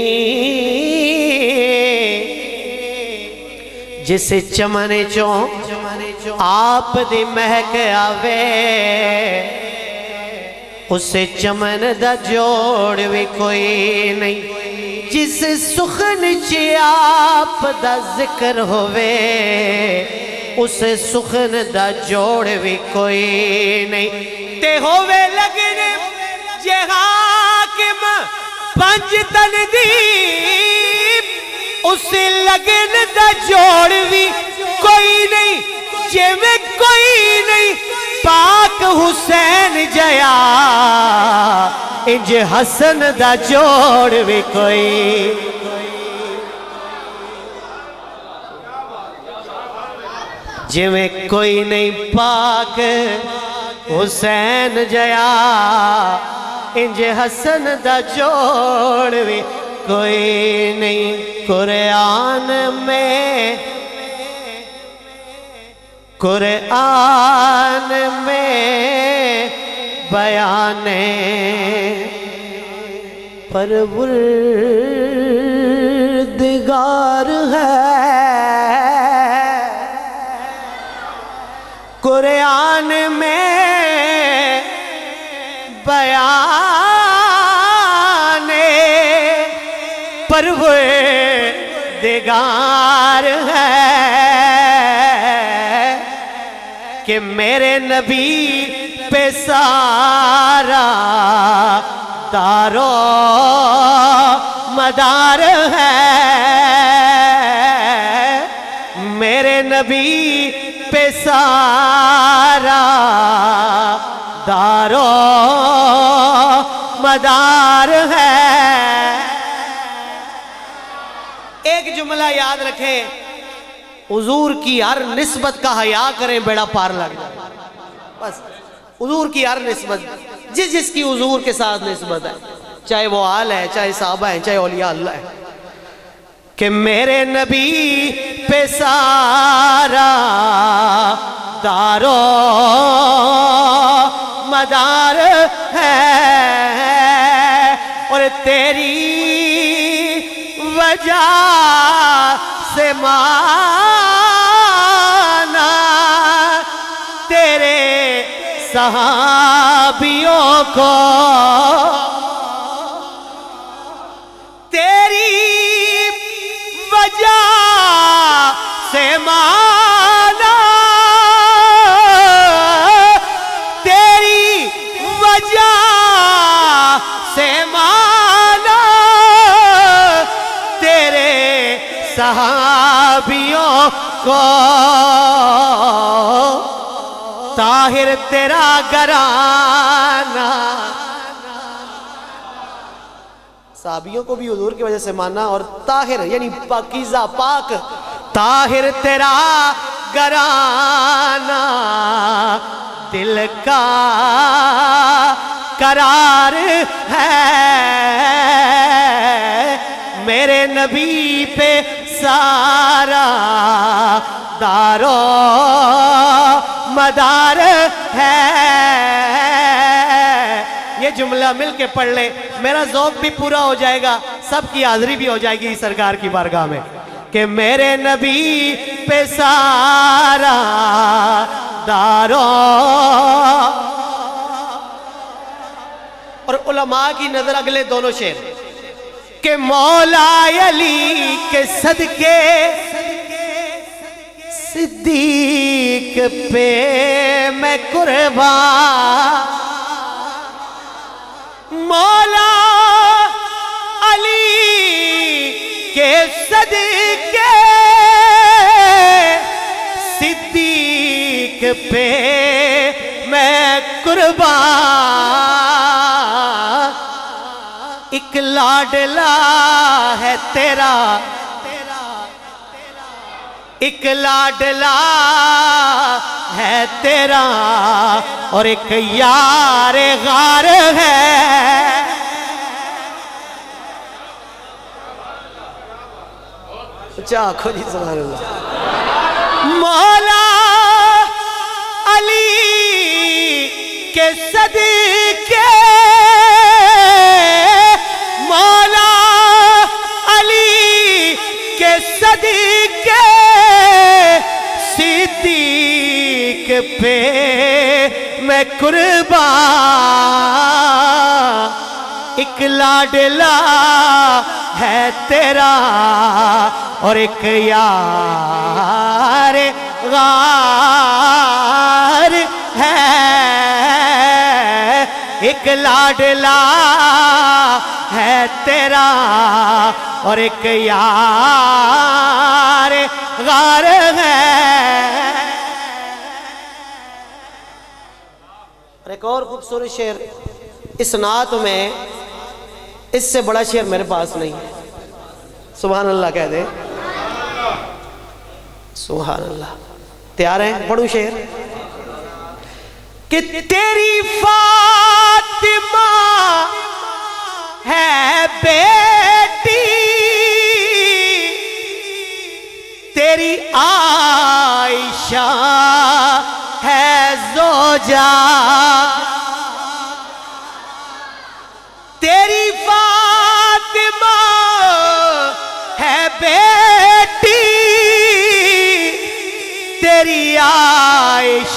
جس چمن چوں آپ دی مہک آوے، اسے چمن دا جوڑ بھی کوئی نہیں، جس سخن چی آپ دا ذکر ہوئے، اسے سخن دا جوڑ بھی کوئی نہیں، تے ہوئے لگن جے حاکم پنج تندیب، اسے لگن دا جوڑ بھی کوئی نہیں، جے میں کوئی نہیں پاک حسین جیا، انج حسن دا جوڑ بھی کوئی۔ جے میں کوئی نہیں پاک حسین جیا، انج حسن دا جوڑ بھی کوئی نہیں۔ قرآن میں بیان پروردگار ہے، قرآن میں بیان پروردگار ہے کہ میرے نبی پہ سارا دارو مدار ہے، میرے نبی پہ سارا دارو مدار ہے۔ ایک جملہ یاد رکھیں، حضور کی ہر نسبت کا حیا کریں، بیڑا پار لگ جائے۔ بس حضور کی ہر نسبت، جس کی حضور کے ساتھ نسبت ہے، چاہے وہ آل ہے، چاہے صحابہ ہیں، چاہے اولیاء اللہ ہے، کہ میرے نبی پہ سارا دارو مدار ہے، اور تیری وجہ سے مانا تیرے صحابیوں کو، تیری وجہ سے مانا تیری وجہ سے مانا تیرے صحابیوں کو، طاہر تیرا گھرانہ، صحابیوں کو بھی حضور کی وجہ سے ماننا، اور طاہر یعنی پاکیزہ پاک، طاہر تیرا گھرانہ دل کا قرار ہے، میرے نبی پہ سارا دارو مدار ہے۔ یہ جملہ مل کے پڑھ لیں، میرا ذوق بھی پورا ہو جائے گا، سب کی حاضری بھی ہو جائے گی سرکار کی بارگاہ میں، کہ میرے نبی پہ سارا دارو۔ اور علماء کی نظر اگلے دونوں شعر، کہ مولا علی کے صدقے صدیق پہ میں قربان، مولا علی کے صدقے صدیق پہ میں قربان، ایک لاڈلا ہے تیرا، ایک لاڈلا ہے تیرا، اور ایک یار غار ہے۔ اچھا آنکھو جی سبحان اللہ۔ مولا علی کے صدقے، مولا علی کے صدقے صدیق پہ میں قربان، ایک لاڈلا ہے تیرا، اور ایک یار غار ہے، ایک لاڈلا ہے تیرا، اور ایک یار غار ہے۔ اور ایک اور خوبصورت شعر اس نعت میں، اس سے بڑا شعر میرے پاس نہیں ہے، سبحان اللہ کہہ دے، سبحان اللہ۔ تیار ہیں؟ پڑھوں شعر، کہ تیری فاطمہ ہے بیٹی، تیری عائشہ ہے زوجہ، تیری فاطمہ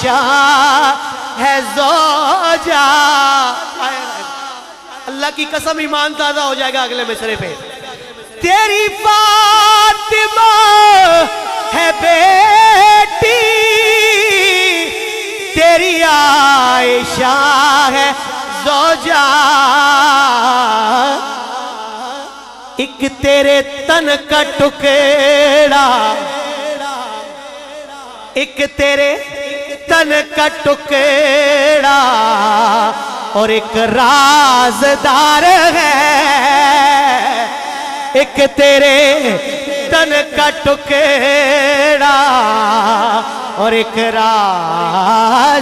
عائشہ ہے زوجہ. اللہ کی قسم ایمان تازہ ہو جائے گا اگلے مصرے پہ. تیری فاطمہ ہے بیٹی, تیری عائشہ ہے زوجہ. ایک تیرے تن کا ٹکڑا, ایک تیرے تن کا ٹکڑا اور ایک رازدار ہے. ایک تیرے تن کا ٹکڑا اور ایک رازدار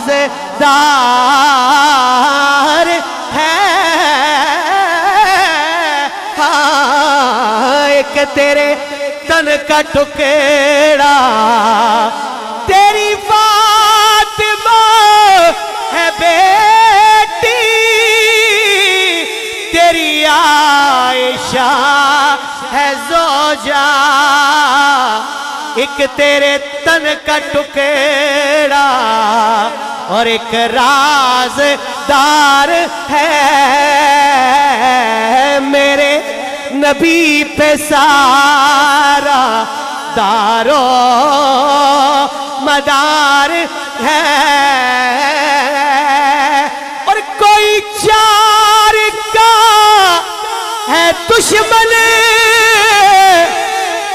ہے. ایک تیرے تن کا ٹکڑا, تیری فاطمہ ہے بیٹی, تیری عائشہ ہے زوجہ. ایک تیرے تن کا ٹکڑا اور ایک رازدار ہے. میرے نبی پہ سارا دارو مدار ہے, اور کوئی چار کا ہے دشمن,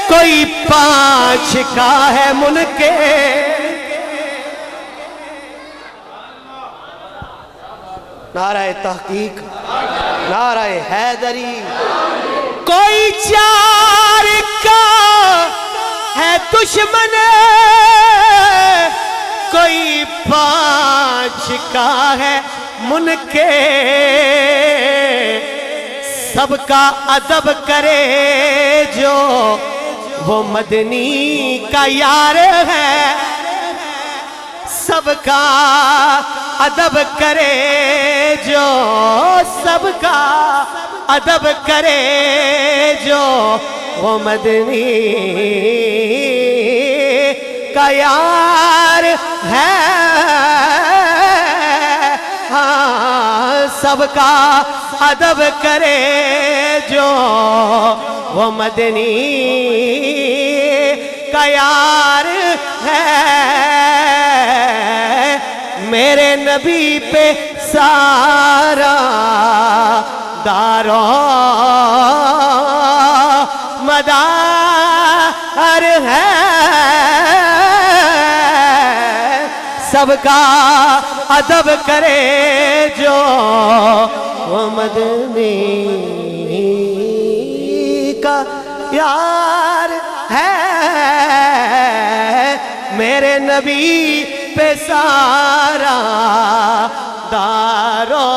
کوئی پانچ کا ہے منکر. نعرہ تحقیق, نعرہ حیدری. کوئی چار کا ہے دشمن, کوئی پانچ کا ہے منکر. سب کا ادب کرے جو وہ مدنی کا یار ہے. سب کا ادب کرے جو, سب کا ادب کرے جو وہ مدنی کا یار ہے. ہاں سب کا ادب کرے جو وہ مدنی کا یار ہے. میرے نبی پہ سارا دارو مدار ہے. سب کا ادب کرے جو وہ مدنی کا یار ہے. میرے نبی پہ سارا دارو.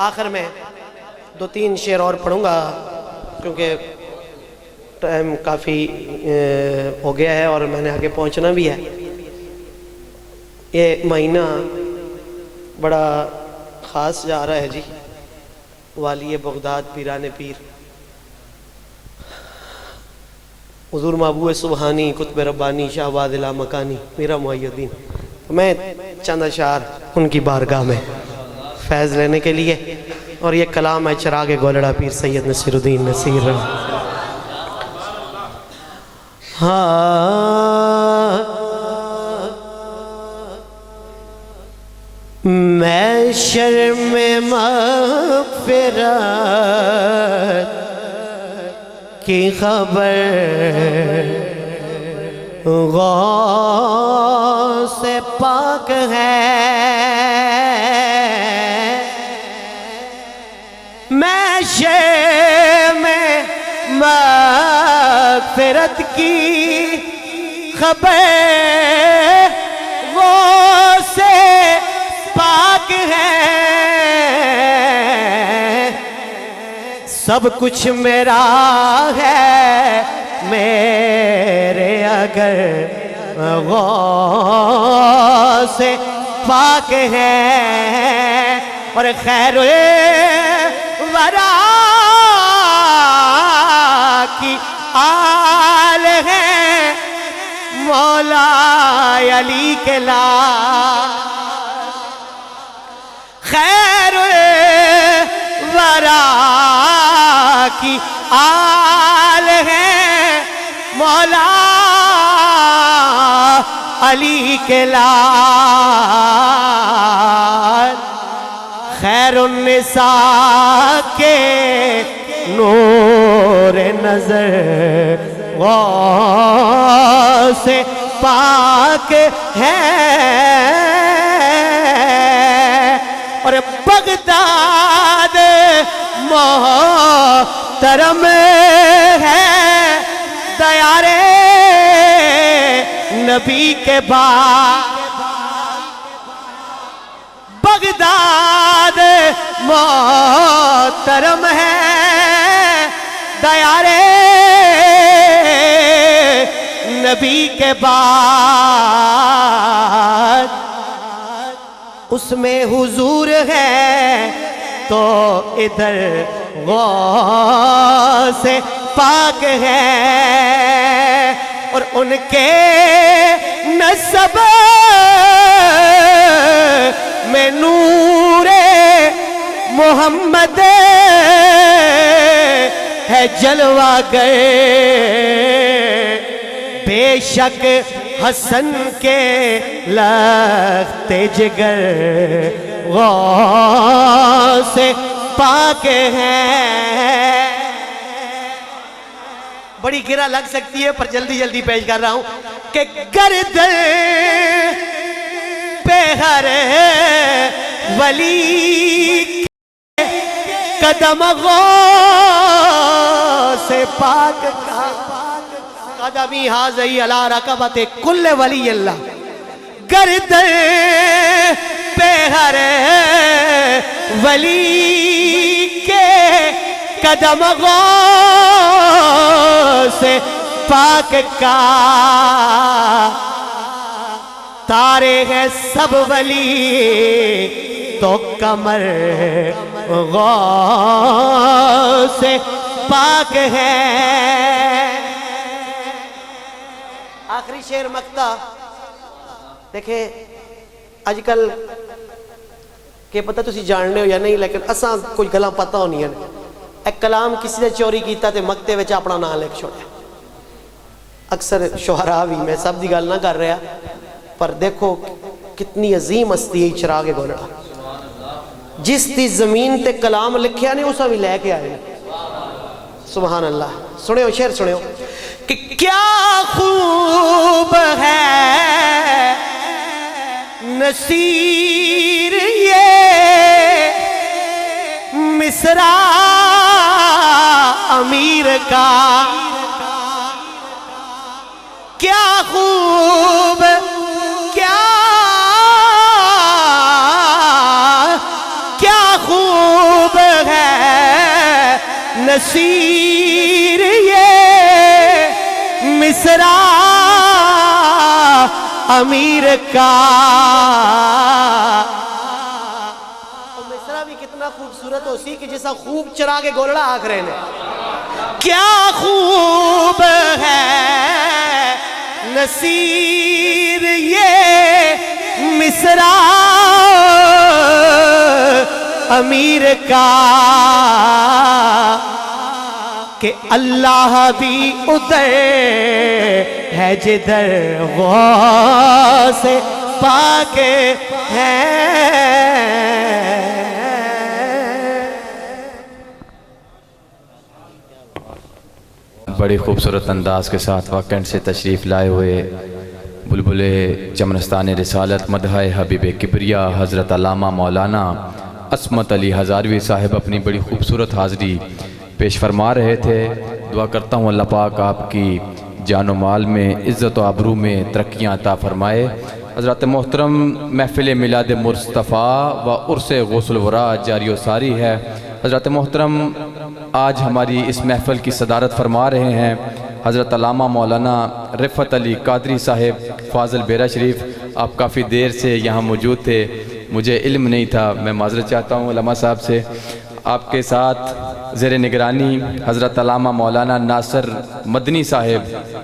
آخر میں دو تین شعر اور پڑھوں گا کیونکہ ٹائم کافی ہو گیا ہے اور میں نے آگے پہنچنا بھی ہے. یہ مہینہ بڑا خاص جا رہا ہے جی. والی بغداد پیران پیر حضور محبوب سبحانی قطب ربانی شہباز لامکانی میرا محی الدین. میں چند اشعار ان کی بارگاہ میں فیض لینے کے لیے, اور یہ کلام ہے چراغ گولڑا پیر سید نصیر الدین نصیر. میں شرم مغفرت کی خبر غوث پاک ہے. میں شرم مغفرت کی خبر غوث پاک ہے. سب کچھ میرا ہے میرے اگر غوث پاک ہے. اور خیر ورا کی آل ہے مولا علی کے لال خیر ورا کی آل ہے مولا علی کے لال خیر النساء کے نور نظر غوث پاک ہے اور بغداد محترم ہے دیار نبی کے بعد بغداد محترم ہے دیار نبی کے بعد اس میں حضور ہے تو ادھر غوث پاک ہے اور ان کے نسب میں نور محمد ہے جلوہ گئے بے شک حسن کے لخت جگر غوث پاک ہیں. بڑی گرہ لگ سکتی ہے پر جلدی جلدی پیش کر رہا ہوں کہ گردن پہ ہر ولی قدم غوث پاک کا قدمی حاضی علی رقبت کل ولی اللہ. گردن پہ ہر ولی کے قدم غوث پاک کا تارے ہیں سب ولی تو کمر غوث پاک ہے. آخری شعر مقطع دیکھیں اج کل کہ پتہ تسی جاننے ہو یا نہیں لیکن اساں کوئی گلاں پتہ ہونی ہے. ایک کلام کسی نے چوری کیتا تے مقطع وچ اپنا نام لکھ چھوڑیا. اکثر شعراء بھی میں سب دی گل نہ کر رہا پر دیکھو کتنی عظیم ہستی ہے چراغ گولڑا. جس دی زمین تے کلام لکھیا نے اسا بھی لے کے آئے. سبحان اللہ. سنیو شعر سنیو کہ کیا خوب ہے نصیر یہ مصرع امیر کا. کیا خوب کیا خوب ہے نصیر یہ مصرع امیر کا. مصرع بھی کتنا خوبصورت ہو سی کہ جیسا خوب چراغ گولڑا آکھ رہے ہیں. کیا خوب ہے نصیر یہ مصرع امیر کا کہ اللہ بھی ادھر ہے جدھر غوث پاک ہے. بڑی خوبصورت انداز کے ساتھ واقعن سے تشریف لائے ہوئے بلبل چمنستان رسالت مدحہ حبیب کبریا حضرت علامہ مولانا عصمت علی ہزاروی صاحب اپنی بڑی خوبصورت حاضری پیش فرما رہے تھے. دعا کرتا ہوں اللہ پاک آپ کی جان و مال میں عزت و آبرو میں ترقیاں عطا فرمائے. حضرات محترم محفل میلاد مصطفیٰ و عرس غوث الورا جاری و ساری ہے. حضرات محترم آج ہماری اس محفل کی صدارت فرما رہے ہیں حضرت علامہ مولانا رفعت علی قادری صاحب فاضل بیرہ شریف. آپ کافی دیر سے یہاں موجود تھے, مجھے علم نہیں تھا, میں معذرت چاہتا ہوں علماء صاحب سے. آپ کے ساتھ زیر نگرانی حضرت علامہ مولانا ناصر مدنی صاحب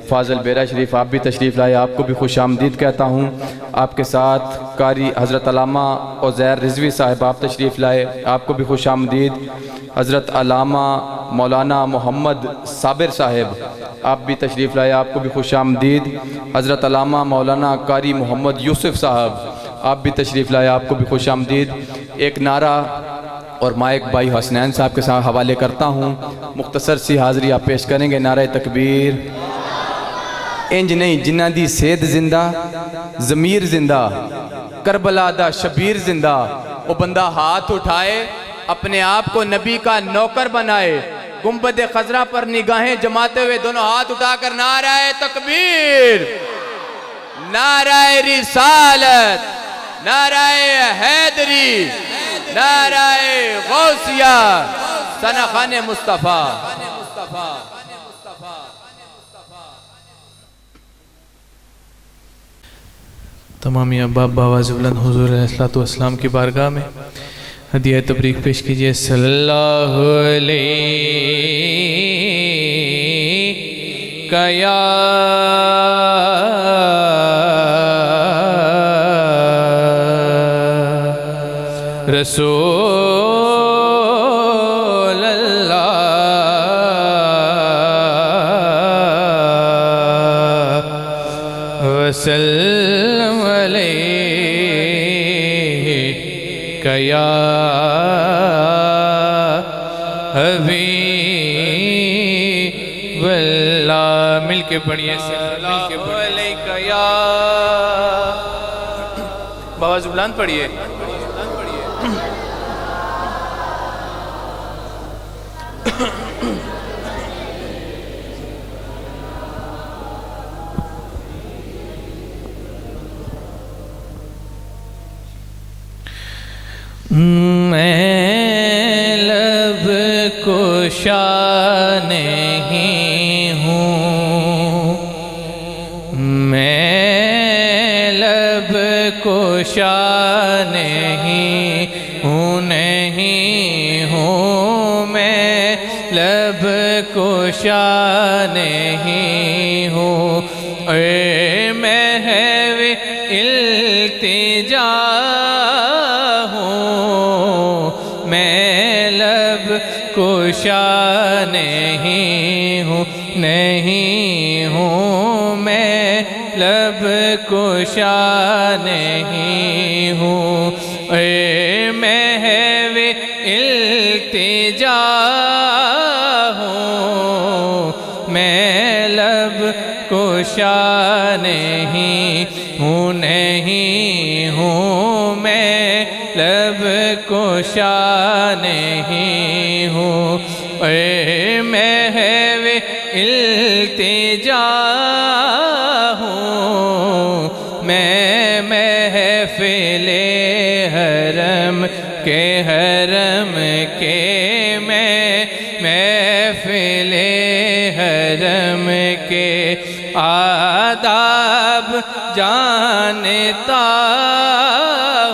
فاضل بیرا شریف، آپ بھی تشریف لائے، آپ کو بھی خوش آمدید کہتا ہوں۔ آپ کے ساتھ قاری حضرت علامہ عزیر رضوی صاحب، آپ تشریف لائے، آپ کو بھی خوش آمدید۔ حضرت علامہ مولانا محمد صابر صاحب، آپ بھی تشریف لائے، آپ کو بھی خوش آمدید۔ حضرت علامہ مولانا قاری محمد یوسف صاحب، آپ بھی تشریف لائے، آپ کو بھی خوش آمدید۔ ایک نعرہ اور مائک بھائی حسنین صاحب کے ساتھ حوالے کرتا ہوں، مختصر سی حاضری آپ پیش کریں گے۔ نعرہ تکبیر۔ انج نہیں جنہ دی سید زندہ، ضمیر زندہ، کربلا دا شبیر زندہ، وہ بندہ ہاتھ اٹھائے اپنے آپ کو نبی کا نوکر بنائے، گنبد خضرا پر نگاہیں جماتے ہوئے دونوں ہاتھ اٹھا کر نعرہ تکبیر، نعرہ رسالت، نعرہ حیدری، نعرہ غوثیہ، ثناء مصطفیٰ۔ تمامی احباب بآواز بلند حضور علیہ السلام کی بارگاہ میں ہدیہ تبریک پیش کیجئے۔ صلی اللہ علیہ یا رسول اللہ وسلم علیہ یا حبیب اللہ۔ مل کے پڑھیے صلی اللہ علیہ یا، بآواز بلند پڑھیے۔ میں لب کشا نہیں ہوں، میں لب کشا نہیں ہوں، نہیں ہوں میں لب کشا نہیں ہوں، اے محو التجا کشا نہیں ہوں، نہیں ہوں میں لب کشا نہیں ہوں، اے محو التجا ہوں، میں لب کشا نہیں ہوں، نہیں ہوں میں لب کشا نہیں ہوں، اے محو التجا ہوں، میں محفل حرم کے، حرم کے میں محفل حرم کے آداب جانتا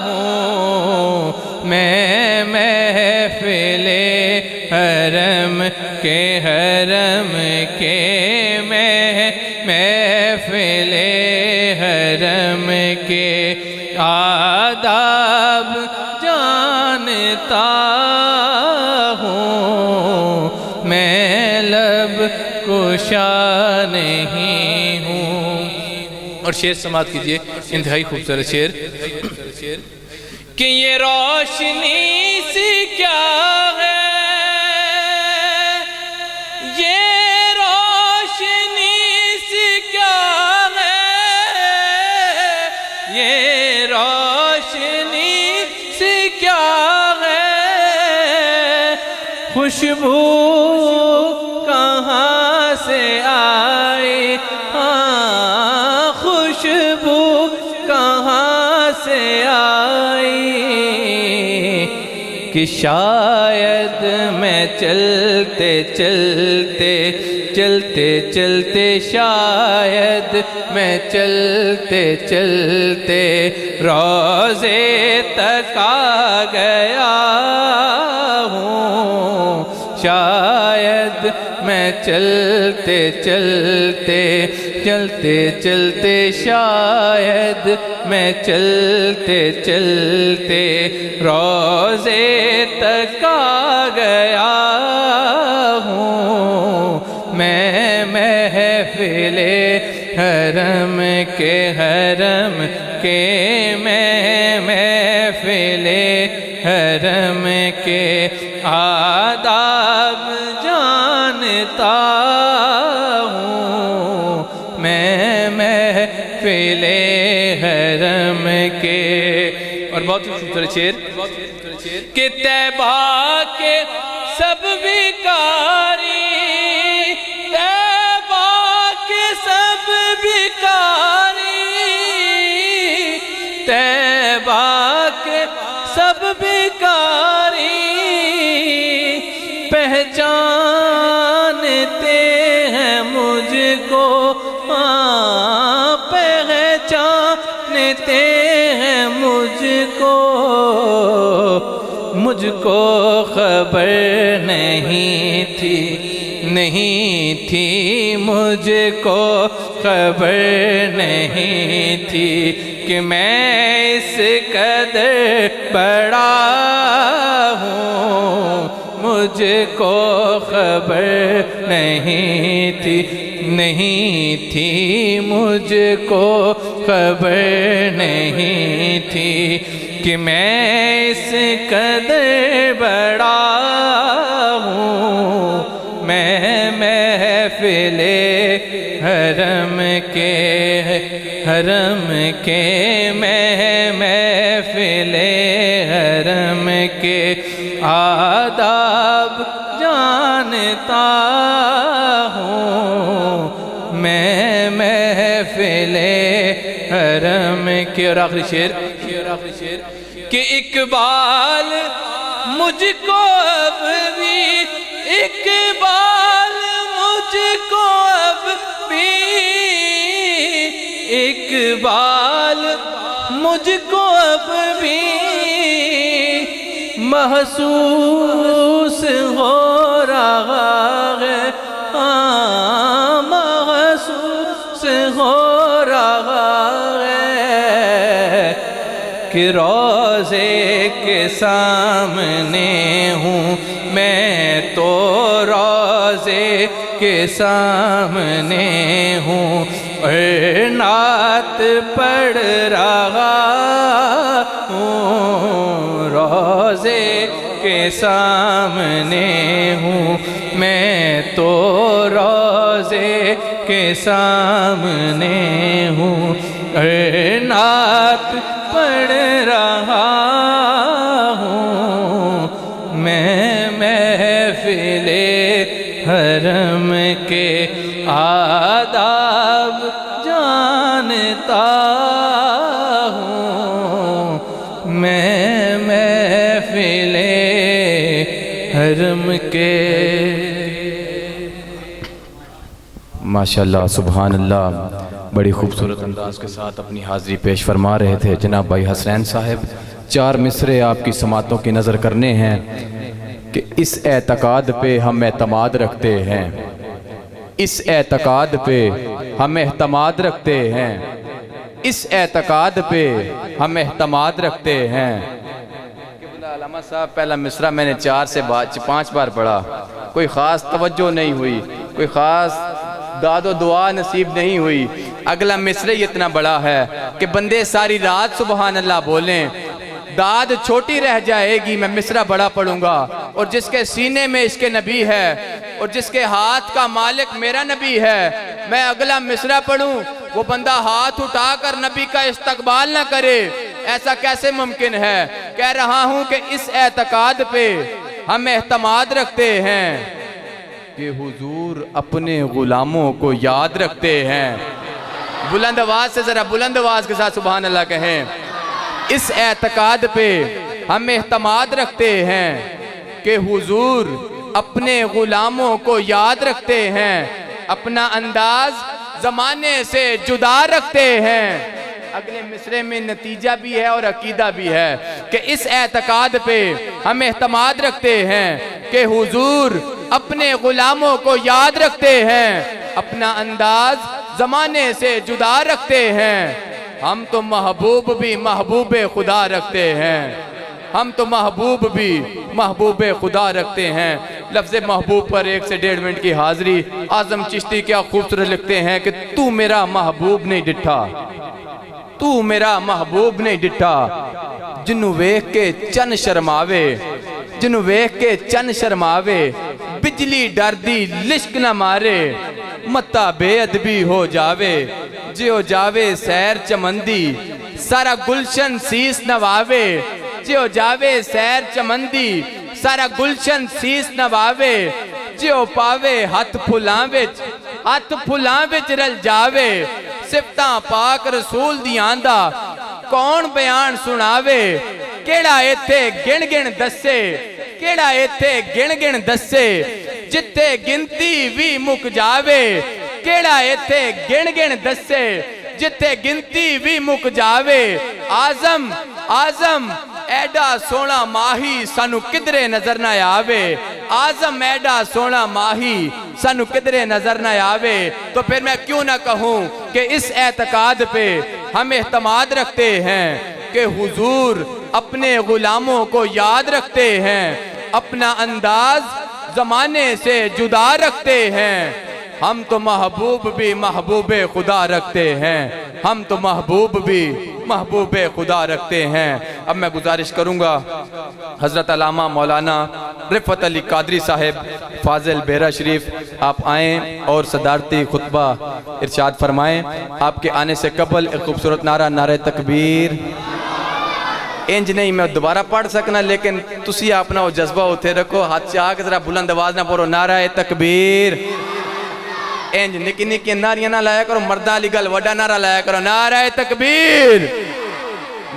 ہوں، میں محفل حرم کے، حرم کے میں محفل حرم کے آداب جانتا ہوں، میں لب کشا نہیں ہوں۔ اور شعر سماعت کیجئے، انتہائی خوبصورت شعر۔ کہ یہ روشنی سی کیا ہے، یہ روشنی سی کیا ہے، یہ روشنی سی کیا ہے، خوشبو کہاں سے آئی، ہاں خوشبو کہاں سے آئی، کہ شاید میں چلتے چلتے چلتے چلتے شاید میں چلتے چلتے روضے تک آ گیا ہوں، چلتے چلتے چلتے چلتے شاید میں چلتے چلتے روضے تک آ گیا ہوں میں محفل حرم کے میں محفل حرم کے آداب جانتا ہوں میں محفل حرم کے۔ اور بہت خوبصورت شعر کہ طیبہ کے سب بیکاری، طیبہ کے سب بیکاری، طیبہ کے سب بیکاری پہچانتے ہیں مجھ کو، پہچانتے ہیں مجھ کو خبر نہیں تھی مجھ کو خبر نہیں تھی کہ میں اس قدر بڑا ہوں، مجھ کو خبر نہیں تھی مجھ کو خبر نہیں تھی کہ میں اس قدر بڑا ہوں، میں محفل حرم کے میں محفل حرم کے آداب جانتا ہوں میں محفل حرم کے۔ اور آخری شعر کہ اقبال مجھ کو اب بھی، اقبال مجھ کو اب بھی، اقبال مجھ کو اب بھی محسوس ہو رہا ہے، محسوس ہو رہا ہے کہ روضے کے سامنے ہوں میں تو، روضے کے سامنے ہوں اور نعت پڑھ رہا ہوں، روضے کے سامنے ہوں میں تو، روضے کے سامنے ہوں اور نعت پڑھ رہا ہوں میں محفل حرم کے آداب جانتا ہوں میں محفل حرم کے۔ ماشاءاللہ سبحان اللہ، بڑی خوبصورت انداز کے ساتھ اپنی حاضری پیش فرما رہے تھے جناب بھائی حسنین صاحب۔ 4 مصرے آپ کی سماعتوں کی نظر کرنے ہیں کہ اس اعتقاد پہ ہم اعتماد رکھتے ہیں، اس اعتقاد پہ ہم اعتماد رکھتے ہیں، اس اعتقاد پہ ہم اعتماد رکھتے ہیں۔ علامہ صاحب پہلا مصرع میں نے 4 سے 5 بار پڑھا، کوئی خاص توجہ نہیں ہوئی، کوئی خاص داد و دعا نصیب نہیں ہوئی۔ اگلا مصرع اتنا بڑا ہے کہ بندے ساری رات سبحان اللہ بولیں، داد چھوٹی رہ جائے گی، میں مصرع بڑا پڑھوں گا۔ اور جس کے سینے میں عشق نبی ہے اور جس کے ہاتھ کا مالک میرا نبی ہے، میں اگلا مصرع پڑھوں وہ بندہ ہاتھ اٹھا کر نبی کا استقبال نہ کرے، ایسا کیسے ممکن ہے؟ کہہ رہا ہوں کہ اس اعتقاد پہ ہم اعتماد رکھتے ہیں کہ حضور اپنے غلاموں کو یاد رکھتے ہیں۔ بلند آواز سے، ذرا بلند آواز کے ساتھ سبحان اللہ کہیں۔ اس اعتقاد پہ ہم اعتماد رکھتے ہیں کہ حضور اپنے غلاموں کو یاد رکھتے ہیں، اپنا انداز زمانے سے جدا رکھتے ہیں۔ اگلے مصرے میں نتیجہ بھی ہے اور عقیدہ بھی ہے کہ اس اعتقاد پہ ہم اعتماد رکھتے ہیں کہ حضور اپنے غلاموں کو یاد رکھتے ہیں، اپنا انداز زمانے سے جدا رکھتے ہیں۔ ہم تو محبوب بھی محبوب خدا رکھتے ہیں، ہم تو محبوب بھی محبوب خدا رکھتے ہیں۔ لفظ محبوب پر 1 سے 1.5 منٹ کی حاضری۔ اعظم چشتی کیا خوبصورت لکھتے ہیں کہ تو میرا محبوب نہیں ڈٹھا، تو میرا محبوب نہیں ڈٹھا، جنوں ویکھ کے چن شرماوے، جنوں ویکھ کے چن شرماوے، بجلی ڈر دی لشک نہ مارے، متا بے ادبی ہو جاوے، جیو جاوے سیر چمندی، سارا گلشن سیس نواوے، جیو جاوے سیر چمندی، سارا گلشن سیس نواوے، جیو پاوے ہاتھ پھلاں وچ رل جاوے، صفتاں پاک رسول دیاں دا کون بیان سناوے، کیڑا ایتھے گن گن دسے، کیڑا ایتھے گن گن دسے، جتے گنتی بھی مک جاوے، کیڑا ایتھے گن گن دسے، جتے گنتی بھی مک جاوے۔ آزم ایڈا سونا ماہی سانو کدرے نظر نہ آوے، آزم ایڈا سونا ماہی سانو کدرے نظر نہ آوے۔ تو پھر میں کیوں نہ کہوں کہ اس اعتقاد پہ ہم اعتماد رکھتے ہیں کہ حضور اپنے غلاموں کو یاد رکھتے ہیں، اپنا انداز زمانے سے جدا رکھتے ہیں۔ ہم تو محبوب بھی محبوب خدا رکھتے ہیں، ہم تو محبوب بھی محبوب خدا رکھتے ہیں۔ اب میں گزارش کروں گا حضرت علامہ مولانا رفعت علی قادری صاحب فاضل بیرہ شریف آپ آئیں اور صدارتی خطبہ ارشاد فرمائیں۔ آپ کے آنے سے قبل ایک خوبصورت نعرہ، نعرہ تکبیر۔ انج نہیں میں دوبارہ پڑھ سکنا، لیکن تسی اپنا وہ جذبہ ہوتے رکھو، ہاتھ چاہ کے ذرا بلند آواز نہ پڑھو، نعرہ تکبیر۔ انج نکی نکی ناریاں نہ لایا کرو، مردہ علی گل وڈا نعرہ لایا کرو، نعرہ تکبیر،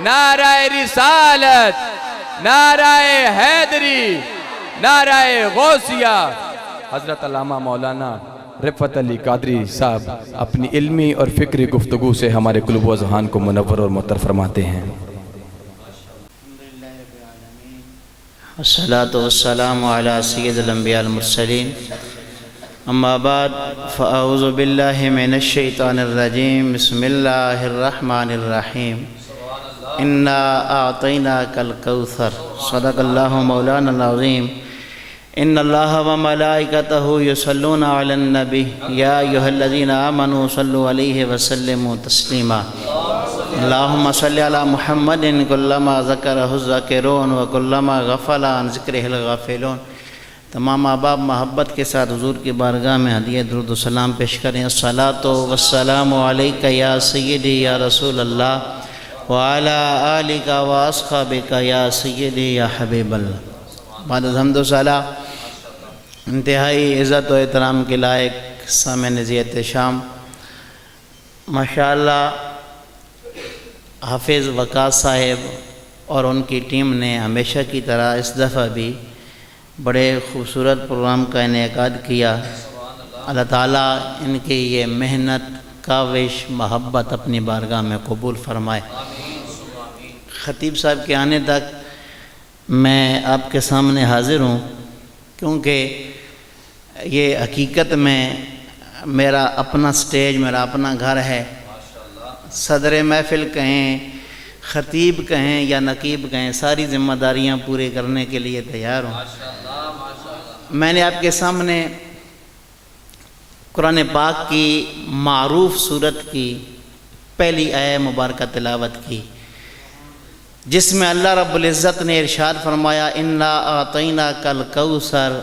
نعرہ رسالت، نعرہ حیدری، نعرہ غوثیہ۔ حضرت علامہ مولانا رفعت علی قادری صاحب اپنی علمی اور فکری گفتگو سے ہمارے قلوب و اذہان کو منور اور معطر فرماتے ہیں۔ والصلاة والسلام على سید الانبیاء المرسلین، اما بعد فاعوذ باللہ من الشیطان الرجیم، بسم اللہ الرحمن الرحیم، انا اعطیناک الکوثر، صدق اللہ مولانا العظیم۔ ان اللہ وملائکتہ یصلون علی النبی یا ایھا الذین آمنوا صلوا علیہ وسلموا تسلیما۔ اللہم صلی علی محمد کلما ذکرہ الذاکرون وکلما غفل عن ذکرہ الغافلون۔ تمام احباب محبت کے ساتھ حضور کی بارگاہ میں ہدیہ درود و سلام پیش کریں۔ الصلاۃ والسلام علیک یا سیدی یا رسول اللہ وعلی آلک واصحابک یا سیدی یا حبیب اللہ۔ بعد الحمد للہ انتہائی عزت و احترام کے لائق سامعین ذی شام، ماشاءاللہ حافظ وقاص صاحب اور ان کی ٹیم نے ہمیشہ کی طرح اس دفعہ بھی بڑے خوبصورت پروگرام کا انعقاد کیا۔ اللہ تعالیٰ ان کی یہ محنت، کاوش، محبت اپنی بارگاہ میں قبول فرمائے۔ خطیب صاحب کے آنے تک میں آپ کے سامنے حاضر ہوں، کیونکہ یہ حقیقت میں میرا اپنا سٹیج، میرا اپنا گھر ہے۔ صدر محفل کہیں، خطیب کہیں یا نقیب کہیں، ساری ذمہ داریاں پورے کرنے کے لیے تیار ہوں۔ میں نے آپ کے سامنے قرآن پاک کی معروف سورت کی پہلی آیہ مبارکہ تلاوت کی، جس میں اللہ رب العزت نے ارشاد فرمایا، انا اعطیناک الکوثر،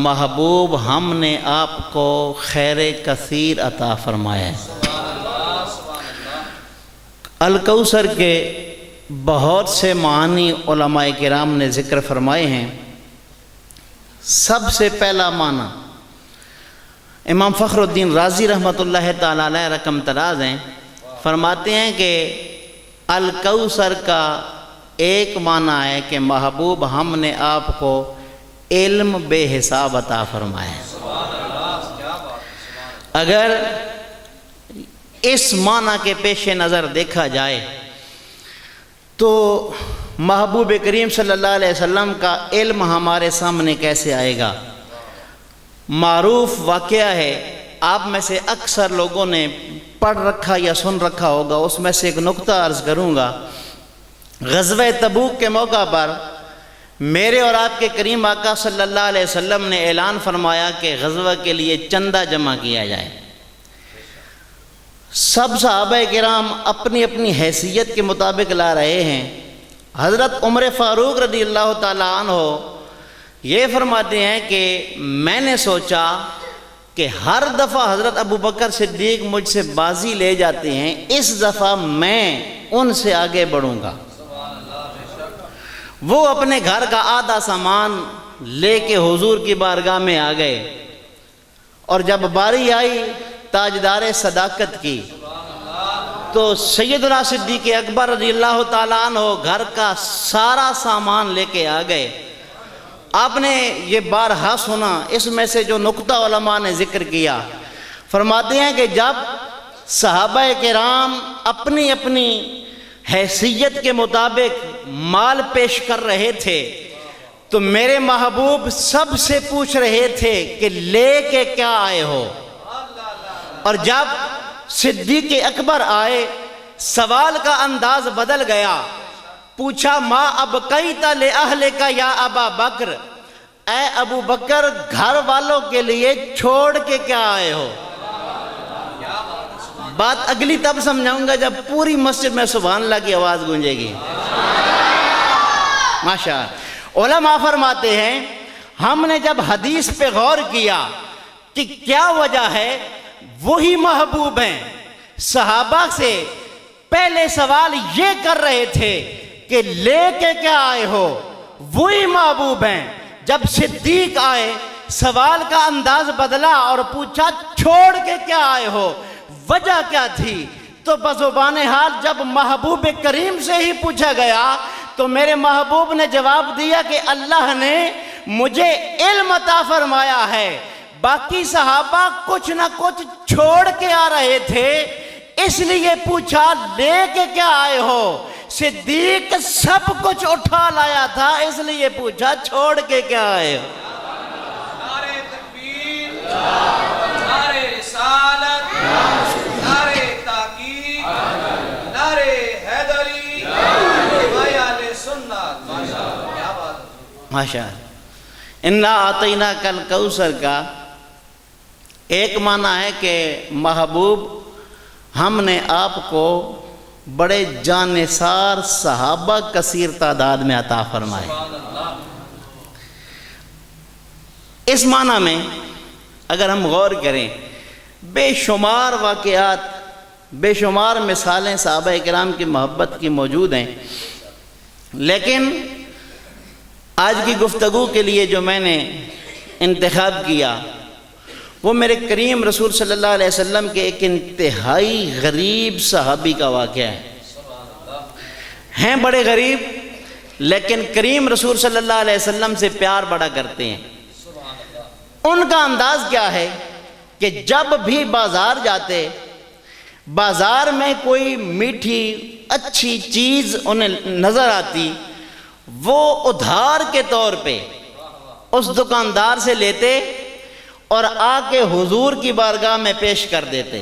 محبوب ہم نے آپ کو خیر کثیر عطا فرمایا ہے۔ الکوثر کے بہت سے معنی علماء کرام نے ذکر فرمائے ہیں۔ سب سے پہلا معنی امام فخر الدین رازی رحمۃ اللہ تعالیٰ علیہ رقم تراز ہیں، فرماتے ہیں کہ الکوثر کا ایک معنی ہے کہ محبوب ہم نے آپ کو علم بے حساب عطا فرمایا ہے۔ اگر اس معنی کے پیش نظر دیکھا جائے تو محبوب کریم صلی اللہ علیہ وسلم کا علم ہمارے سامنے کیسے آئے گا؟ معروف واقعہ ہے، آپ میں سے اکثر لوگوں نے پڑھ رکھا یا سن رکھا ہوگا، اس میں سے ایک نقطہ عرض کروں گا۔ غزوہ تبوک کے موقع پر میرے اور آپ کے کریم آقا صلی اللہ علیہ وسلم نے اعلان فرمایا کہ غزوہ کے لیے چندہ جمع کیا جائے۔ سب صحابہ کرام اپنی اپنی حیثیت کے مطابق لا رہے ہیں۔ حضرت عمر فاروق رضی اللہ تعالیٰ عنہ یہ فرماتے ہیں کہ میں نے سوچا کہ ہر دفعہ حضرت ابو بکر صدیق مجھ سے بازی لے جاتے ہیں، اس دفعہ میں ان سے آگے بڑھوں گا۔ وہ اپنے گھر کا آدھا سامان لے کے حضور کی بارگاہ میں آ گئے، اور جب باری آئی تاجدار صداقت کی تو سیدنا صدیق اکبر رضی اللہ تعالیٰ عنہ گھر کا سارا سامان لے کے آ گئے۔ آپ نے یہ بارہا سنا، اس میں سے جو نقطہ علماء نے ذکر کیا، فرماتے ہیں کہ جب صحابہ کرام اپنی اپنی حیثیت کے مطابق مال پیش کر رہے تھے تو میرے محبوب سب سے پوچھ رہے تھے کہ لے کے کیا آئے ہو، اور جب صدیق اکبر آئے سوال کا انداز بدل گیا، پوچھا ما ابقیت لأہلک یا ابا بکر، اے ابو بکر گھر والوں کے لیے چھوڑ کے کیا آئے ہو؟ بات اگلی تب سمجھاؤں گا جب پوری مسجد میں سبحان اللہ کی آواز گونجے گی۔ ماشاءاللہ۔ علماء فرماتے ہیں ہم نے جب حدیث پہ غور کیا کہ کیا وجہ ہے، وہی محبوب ہیں۔ صحابہ سے پہلے سوال یہ کر رہے تھے کہ لے کے کیا آئے ہو، وہی محبوب ہیں۔ جب صدیق آئے سوال کا انداز بدلا اور پوچھا چھوڑ کے کیا آئے ہو، وجہ کیا تھی؟ تو بزبان حال جب محبوب کریم سے ہی پوچھا گیا تو میرے محبوب نے جواب دیا کہ اللہ نے مجھے علم عطا فرمایا ہے، باقی صحابہ کچھ نہ کچھ چھوڑ کے آ رہے تھے، اس لیے پوچھا لے کے کیا آئے ہو۔ صدیق سب کچھ اٹھا لایا تھا، اس لیے پوچھا چھوڑ کے کیا آئے ہو۔ نعرہ تکبیر، نعرہ رسالت، نعرہ تحقیق، نعرہ حیدری، آل سنت۔ ماشاءاللہ، کیا بات ہے۔ ماشاءاللہ۔ انا اعطیناک الکوثر کا ایک معنی ہے کہ محبوب ہم نے آپ کو بڑے جانثار صحابہ کثیر تعداد میں عطا فرمائے۔ اس معنی میں اگر ہم غور کریں، بے شمار واقعات، بے شمار مثالیں صحابہ کرام کی محبت کی موجود ہیں، لیکن آج کی گفتگو کے لیے جو میں نے انتخاب کیا وہ میرے کریم رسول صلی اللہ علیہ وسلم کے ایک انتہائی غریب صحابی کا واقعہ ہے۔ ہیں بڑے غریب لیکن کریم رسول صلی اللہ علیہ وسلم سے پیار بڑا کرتے ہیں۔ ان کا انداز کیا ہے کہ جب بھی بازار جاتے، بازار میں کوئی میٹھی اچھی چیز انہیں نظر آتی، وہ ادھار کے طور پہ اس دکاندار سے لیتے اور آ کے حضور کی بارگاہ میں پیش کر دیتے۔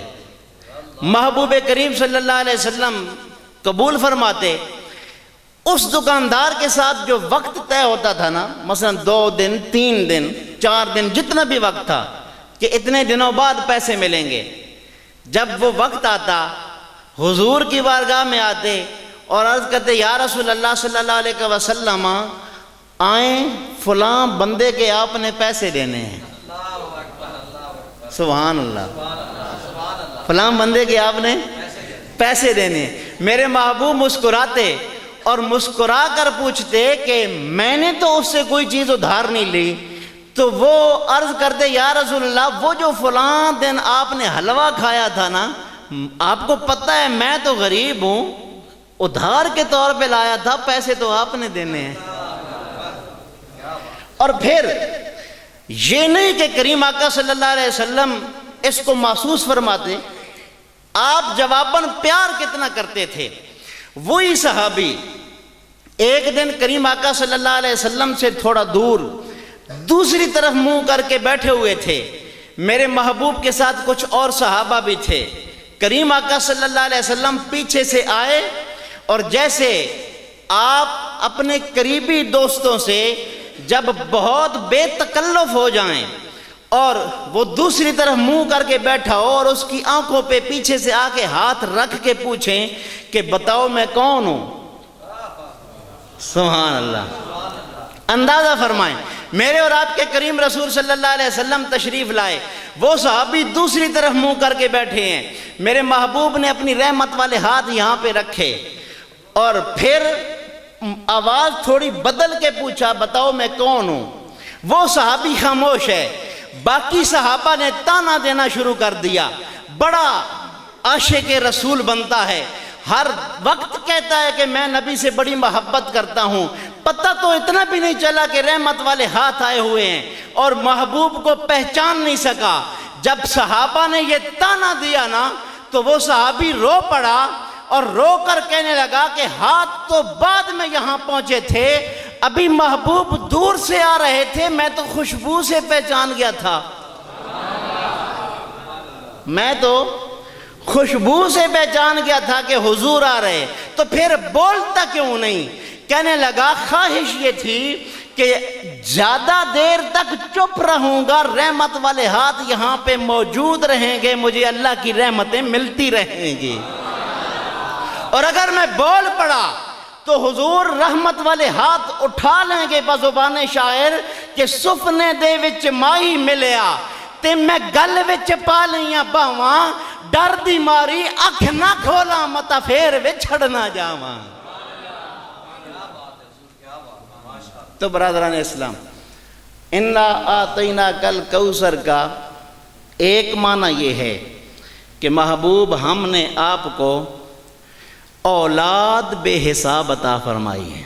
محبوب کریم صلی اللہ علیہ وسلم قبول فرماتے۔ اس دکاندار کے ساتھ جو وقت طے ہوتا تھا نا، مثلا 2 دن 3 دن 4 دن جتنا بھی وقت تھا کہ اتنے دنوں بعد پیسے ملیں گے، جب وہ وقت آتا حضور کی بارگاہ میں آتے اور عرض کرتے یا رسول اللہ صلی اللہ علیہ وسلم آئیں فلاں بندے کے آپ نے پیسے دینے ہیں۔ سبحان اللہ، فلاں بندے کے آپ نے پیسے دینے ہیں۔ میرے محبوب مسکراتے اور مسکرا کر پوچھتے کہ میں نے تو اس سے کوئی چیز ادھار نہیں لی، تو وہ عرض کرتے یا رسول اللہ وہ جو فلاں دن آپ نے حلوہ کھایا تھا نا، آپ کو پتہ ہے میں تو غریب ہوں، ادھار کے طور پہ لایا تھا، پیسے تو آپ نے دینے ہیں۔ اور پھر یہ نہیں کہ کریم آقا صلی اللہ علیہ وسلم اس کو محسوس فرماتے، آپ جواباً پیار کتنا کرتے تھے۔ وہی صحابی ایک دن کریم آقا صلی اللہ علیہ وسلم سے تھوڑا دور دوسری طرف منہ کر کے بیٹھے ہوئے تھے۔ میرے محبوب کے ساتھ کچھ اور صحابہ بھی تھے۔ کریم آقا صلی اللہ علیہ وسلم پیچھے سے آئے اور جیسے آپ اپنے قریبی دوستوں سے جب بہت بے تکلف ہو جائیں اور وہ دوسری طرف منہ کر کے بیٹھا ہو اور اس کی آنکھوں پہ پیچھے سے آ کے ہاتھ رکھ کے پوچھیں کہ بتاؤ میں کون ہوں، سبحان اللہ، اندازہ فرمائیں۔ میرے اور آپ کے کریم رسول صلی اللہ علیہ وسلم تشریف لائے، وہ صحابی دوسری طرف منہ کر کے بیٹھے ہیں، میرے محبوب نے اپنی رحمت والے ہاتھ یہاں پہ رکھے اور پھر آواز تھوڑی بدل کے پوچھا بتاؤ میں کون ہوں۔ وہ صحابی خاموش ہے، باقی صحابہ نے تانا دینا شروع کر دیا۔ بڑا عاشق رسول بنتا ہے، ہر وقت کہتا ہے کہ میں نبی سے بڑی محبت کرتا ہوں، پتہ تو اتنا بھی نہیں چلا کہ رحمت والے ہاتھ آئے ہوئے ہیں اور محبوب کو پہچان نہیں سکا۔ جب صحابہ نے یہ تانا دیا نا تو وہ صحابی رو پڑا اور رو کر کہنے لگا کہ ہاتھ تو بعد میں یہاں پہنچے تھے، ابھی محبوب دور سے آ رہے تھے، میں تو خوشبو سے پہچان گیا تھا، میں تو خوشبو سے پہچان گیا تھا کہ حضور آ رہے، تو پھر بولتا کیوں نہیں؟ کہنے لگا خواہش یہ تھی کہ زیادہ دیر تک چپ رہوں گا، رحمت والے ہاتھ یہاں پہ موجود رہیں گے، مجھے اللہ کی رحمتیں ملتی رہیں گی، اور اگر میں بول پڑا تو حضور رحمت والے ہاتھ اٹھا لیں گے بزبان شاعر کہ سفنے دے وچ مائی ملیا تے میں گل وچ پا لیاں باواں، ڈر دی ماری اکھ نہ کھولا متا پھر وچھڑ نہ جاواں۔ تو برادران اسلام، انا آتینا کل کوثر کا ایک معنی یہ ہے کہ محبوب ہم نے آپ کو اولاد بے حساب عطا فرمائی ہے،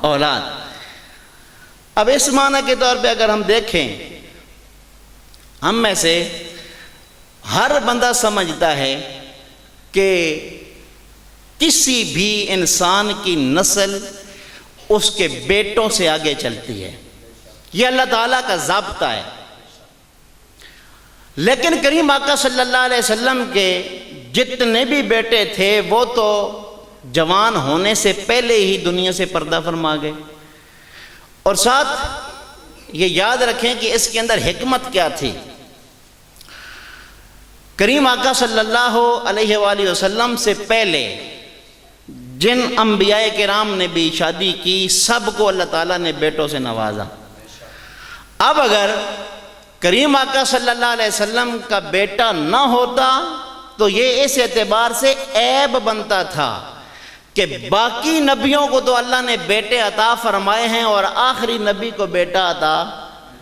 اولاد۔ اب اس معنی کے طور پہ اگر ہم دیکھیں، ہم میں سے ہر بندہ سمجھتا ہے کہ کسی بھی انسان کی نسل اس کے بیٹوں سے آگے چلتی ہے، یہ اللہ تعالیٰ کا ضابطہ ہے، لیکن کریم آقا صلی اللہ علیہ وسلم کے جتنے بھی بیٹے تھے وہ تو جوان ہونے سے پہلے ہی دنیا سے پردہ فرما گئے۔ اور ساتھ یہ یاد رکھیں کہ اس کے اندر حکمت کیا تھی۔ کریم آقا صلی اللہ علیہ وآلہ وسلم سے پہلے جن انبیاء کرام نے بھی شادی کی، سب کو اللہ تعالیٰ نے بیٹوں سے نوازا۔ اب اگر کریم آقا صلی اللہ علیہ وسلم کا بیٹا نہ ہوتا تو یہ اس اعتبار سے عیب بنتا تھا کہ باقی نبیوں کو تو اللہ نے بیٹے عطا فرمائے ہیں اور آخری نبی کو بیٹا عطا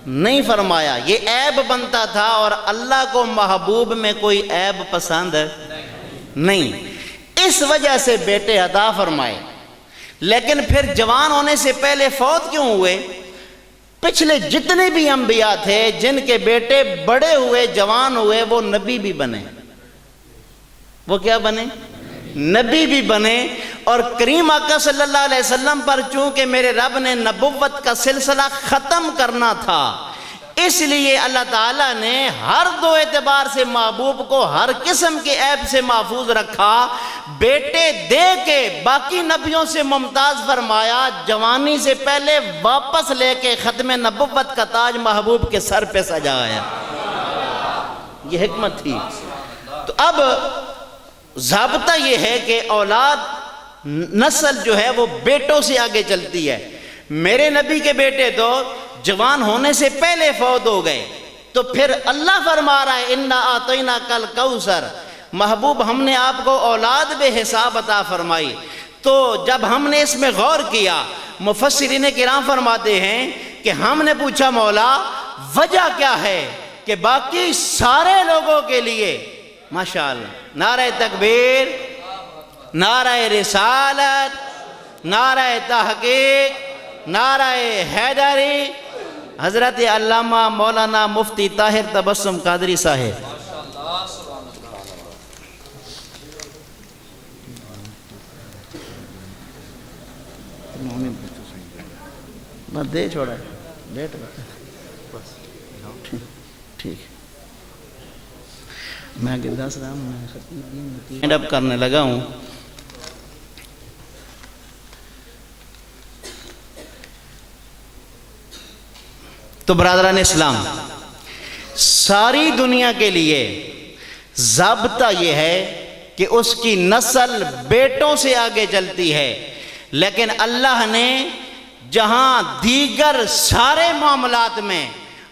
نہیں فرمایا، یہ عیب بنتا تھا، اور اللہ کو محبوب میں کوئی عیب پسند نہیں، اس وجہ سے بیٹے عطا فرمائے۔ لیکن پھر جوان ہونے سے پہلے فوت کیوں ہوئے؟ پچھلے جتنے بھی انبیاء تھے جن کے بیٹے بڑے ہوئے، جوان ہوئے، وہ نبی بھی بنے، وہ کیا بنے؟ نبی بھی بنے۔ اور کریم آقا صلی اللہ علیہ وسلم پر چونکہ میرے رب نے نبوت کا سلسلہ ختم کرنا تھا، اس لیے اللہ تعالیٰ نے ہر دو اعتبار سے محبوب کو ہر قسم کے عیب سے محفوظ رکھا، بیٹے دے کے باقی نبیوں سے ممتاز فرمایا، جوانی سے پہلے واپس لے کے ختم نبوت کا تاج محبوب کے سر پہ سجایا، یہ حکمت تھی۔ تو اب ضابطہ یہ ہے کہ اولاد نسل جو ہے وہ بیٹوں سے آگے چلتی ہے۔ میرے نبی کے بیٹے تو جوان ہونے سے پہلے فوت ہو گئے، تو پھر اللہ فرما رہا ہے انا آتینا کل کوثر، محبوب ہم نے آپ کو اولاد بے حساب عطا فرمائی۔ تو جب ہم نے اس میں غور کیا، مفسرین کرام فرماتے ہیں کہ ہم نے پوچھا مولا وجہ کیا ہے کہ باقی سارے لوگوں کے لیے ماشاءاللہ نعرہ تکبیر، نعرہ رسالت، نعرہ تحقیق، نعرہ حیدری، حضرت علامہ مولانا مفتی طاہر تبسم قادری صاحب بس دے چھوڑا ہے بیٹھ ٹھیک میں آگے دس رہا ہوں میں اینڈ اپ کرنے لگا ہوں. تو برادران اسلام ساری دنیا کے لیے ضابطہ یہ ہے کہ اس کی نسل بیٹوں سے آگے چلتی ہے، لیکن اللہ نے جہاں دیگر سارے معاملات میں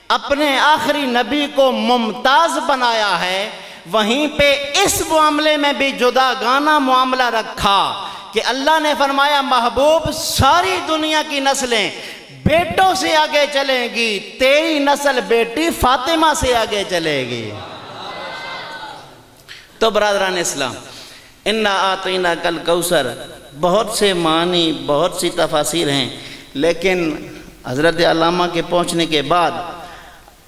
اپنے آخری نبی کو ممتاز بنایا ہے، وہیں پہ اس معاملے میں بھی جداگانہ معاملہ رکھا کہ اللہ نے فرمایا محبوب ساری دنیا کی نسلیں بیٹوں سے آگے چلیں گی، تیری نسل بیٹی فاطمہ سے آگے چلے گی. تو برادران اسلام انا اعطیناک الکوثر بہت سے معنی بہت سی تفاسیر ہیں، لیکن حضرت علامہ کے پہنچنے کے بعد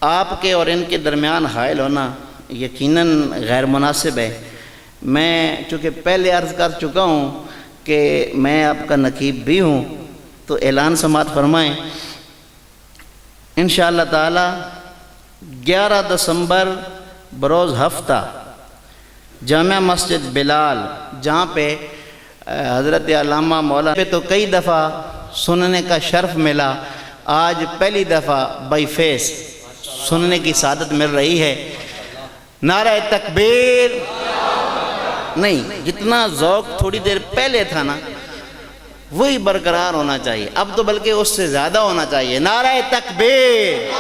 آپ کے اور ان کے درمیان حائل ہونا یقیناً غیر مناسب ہے. میں چونکہ پہلے عرض کر چکا ہوں کہ میں آپ کا نقیب بھی ہوں، تو اعلان سماعت فرمائیں. انشاءاللہ تعالی 11 دسمبر بروز ہفتہ جامع مسجد بلال، جہاں پہ حضرت علامہ مولانا پہ تو کئی دفعہ سننے کا شرف ملا، آج پہلی دفعہ بائی فیس سننے کی سعادت مل رہی ہے. نعرہ تکبیر نہیں، جتنا ذوق تھوڑی دیر پہلے تھا نا وہی برقرار ہونا چاہیے، اب تو بلکہ اس سے زیادہ ہونا چاہیے. نعرہ تکبیر،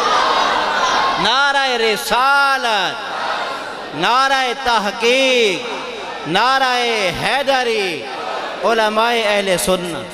نعرہ رسالت، نعرہ تحقیق، نعرہ حیدری، علماء اہل سنت.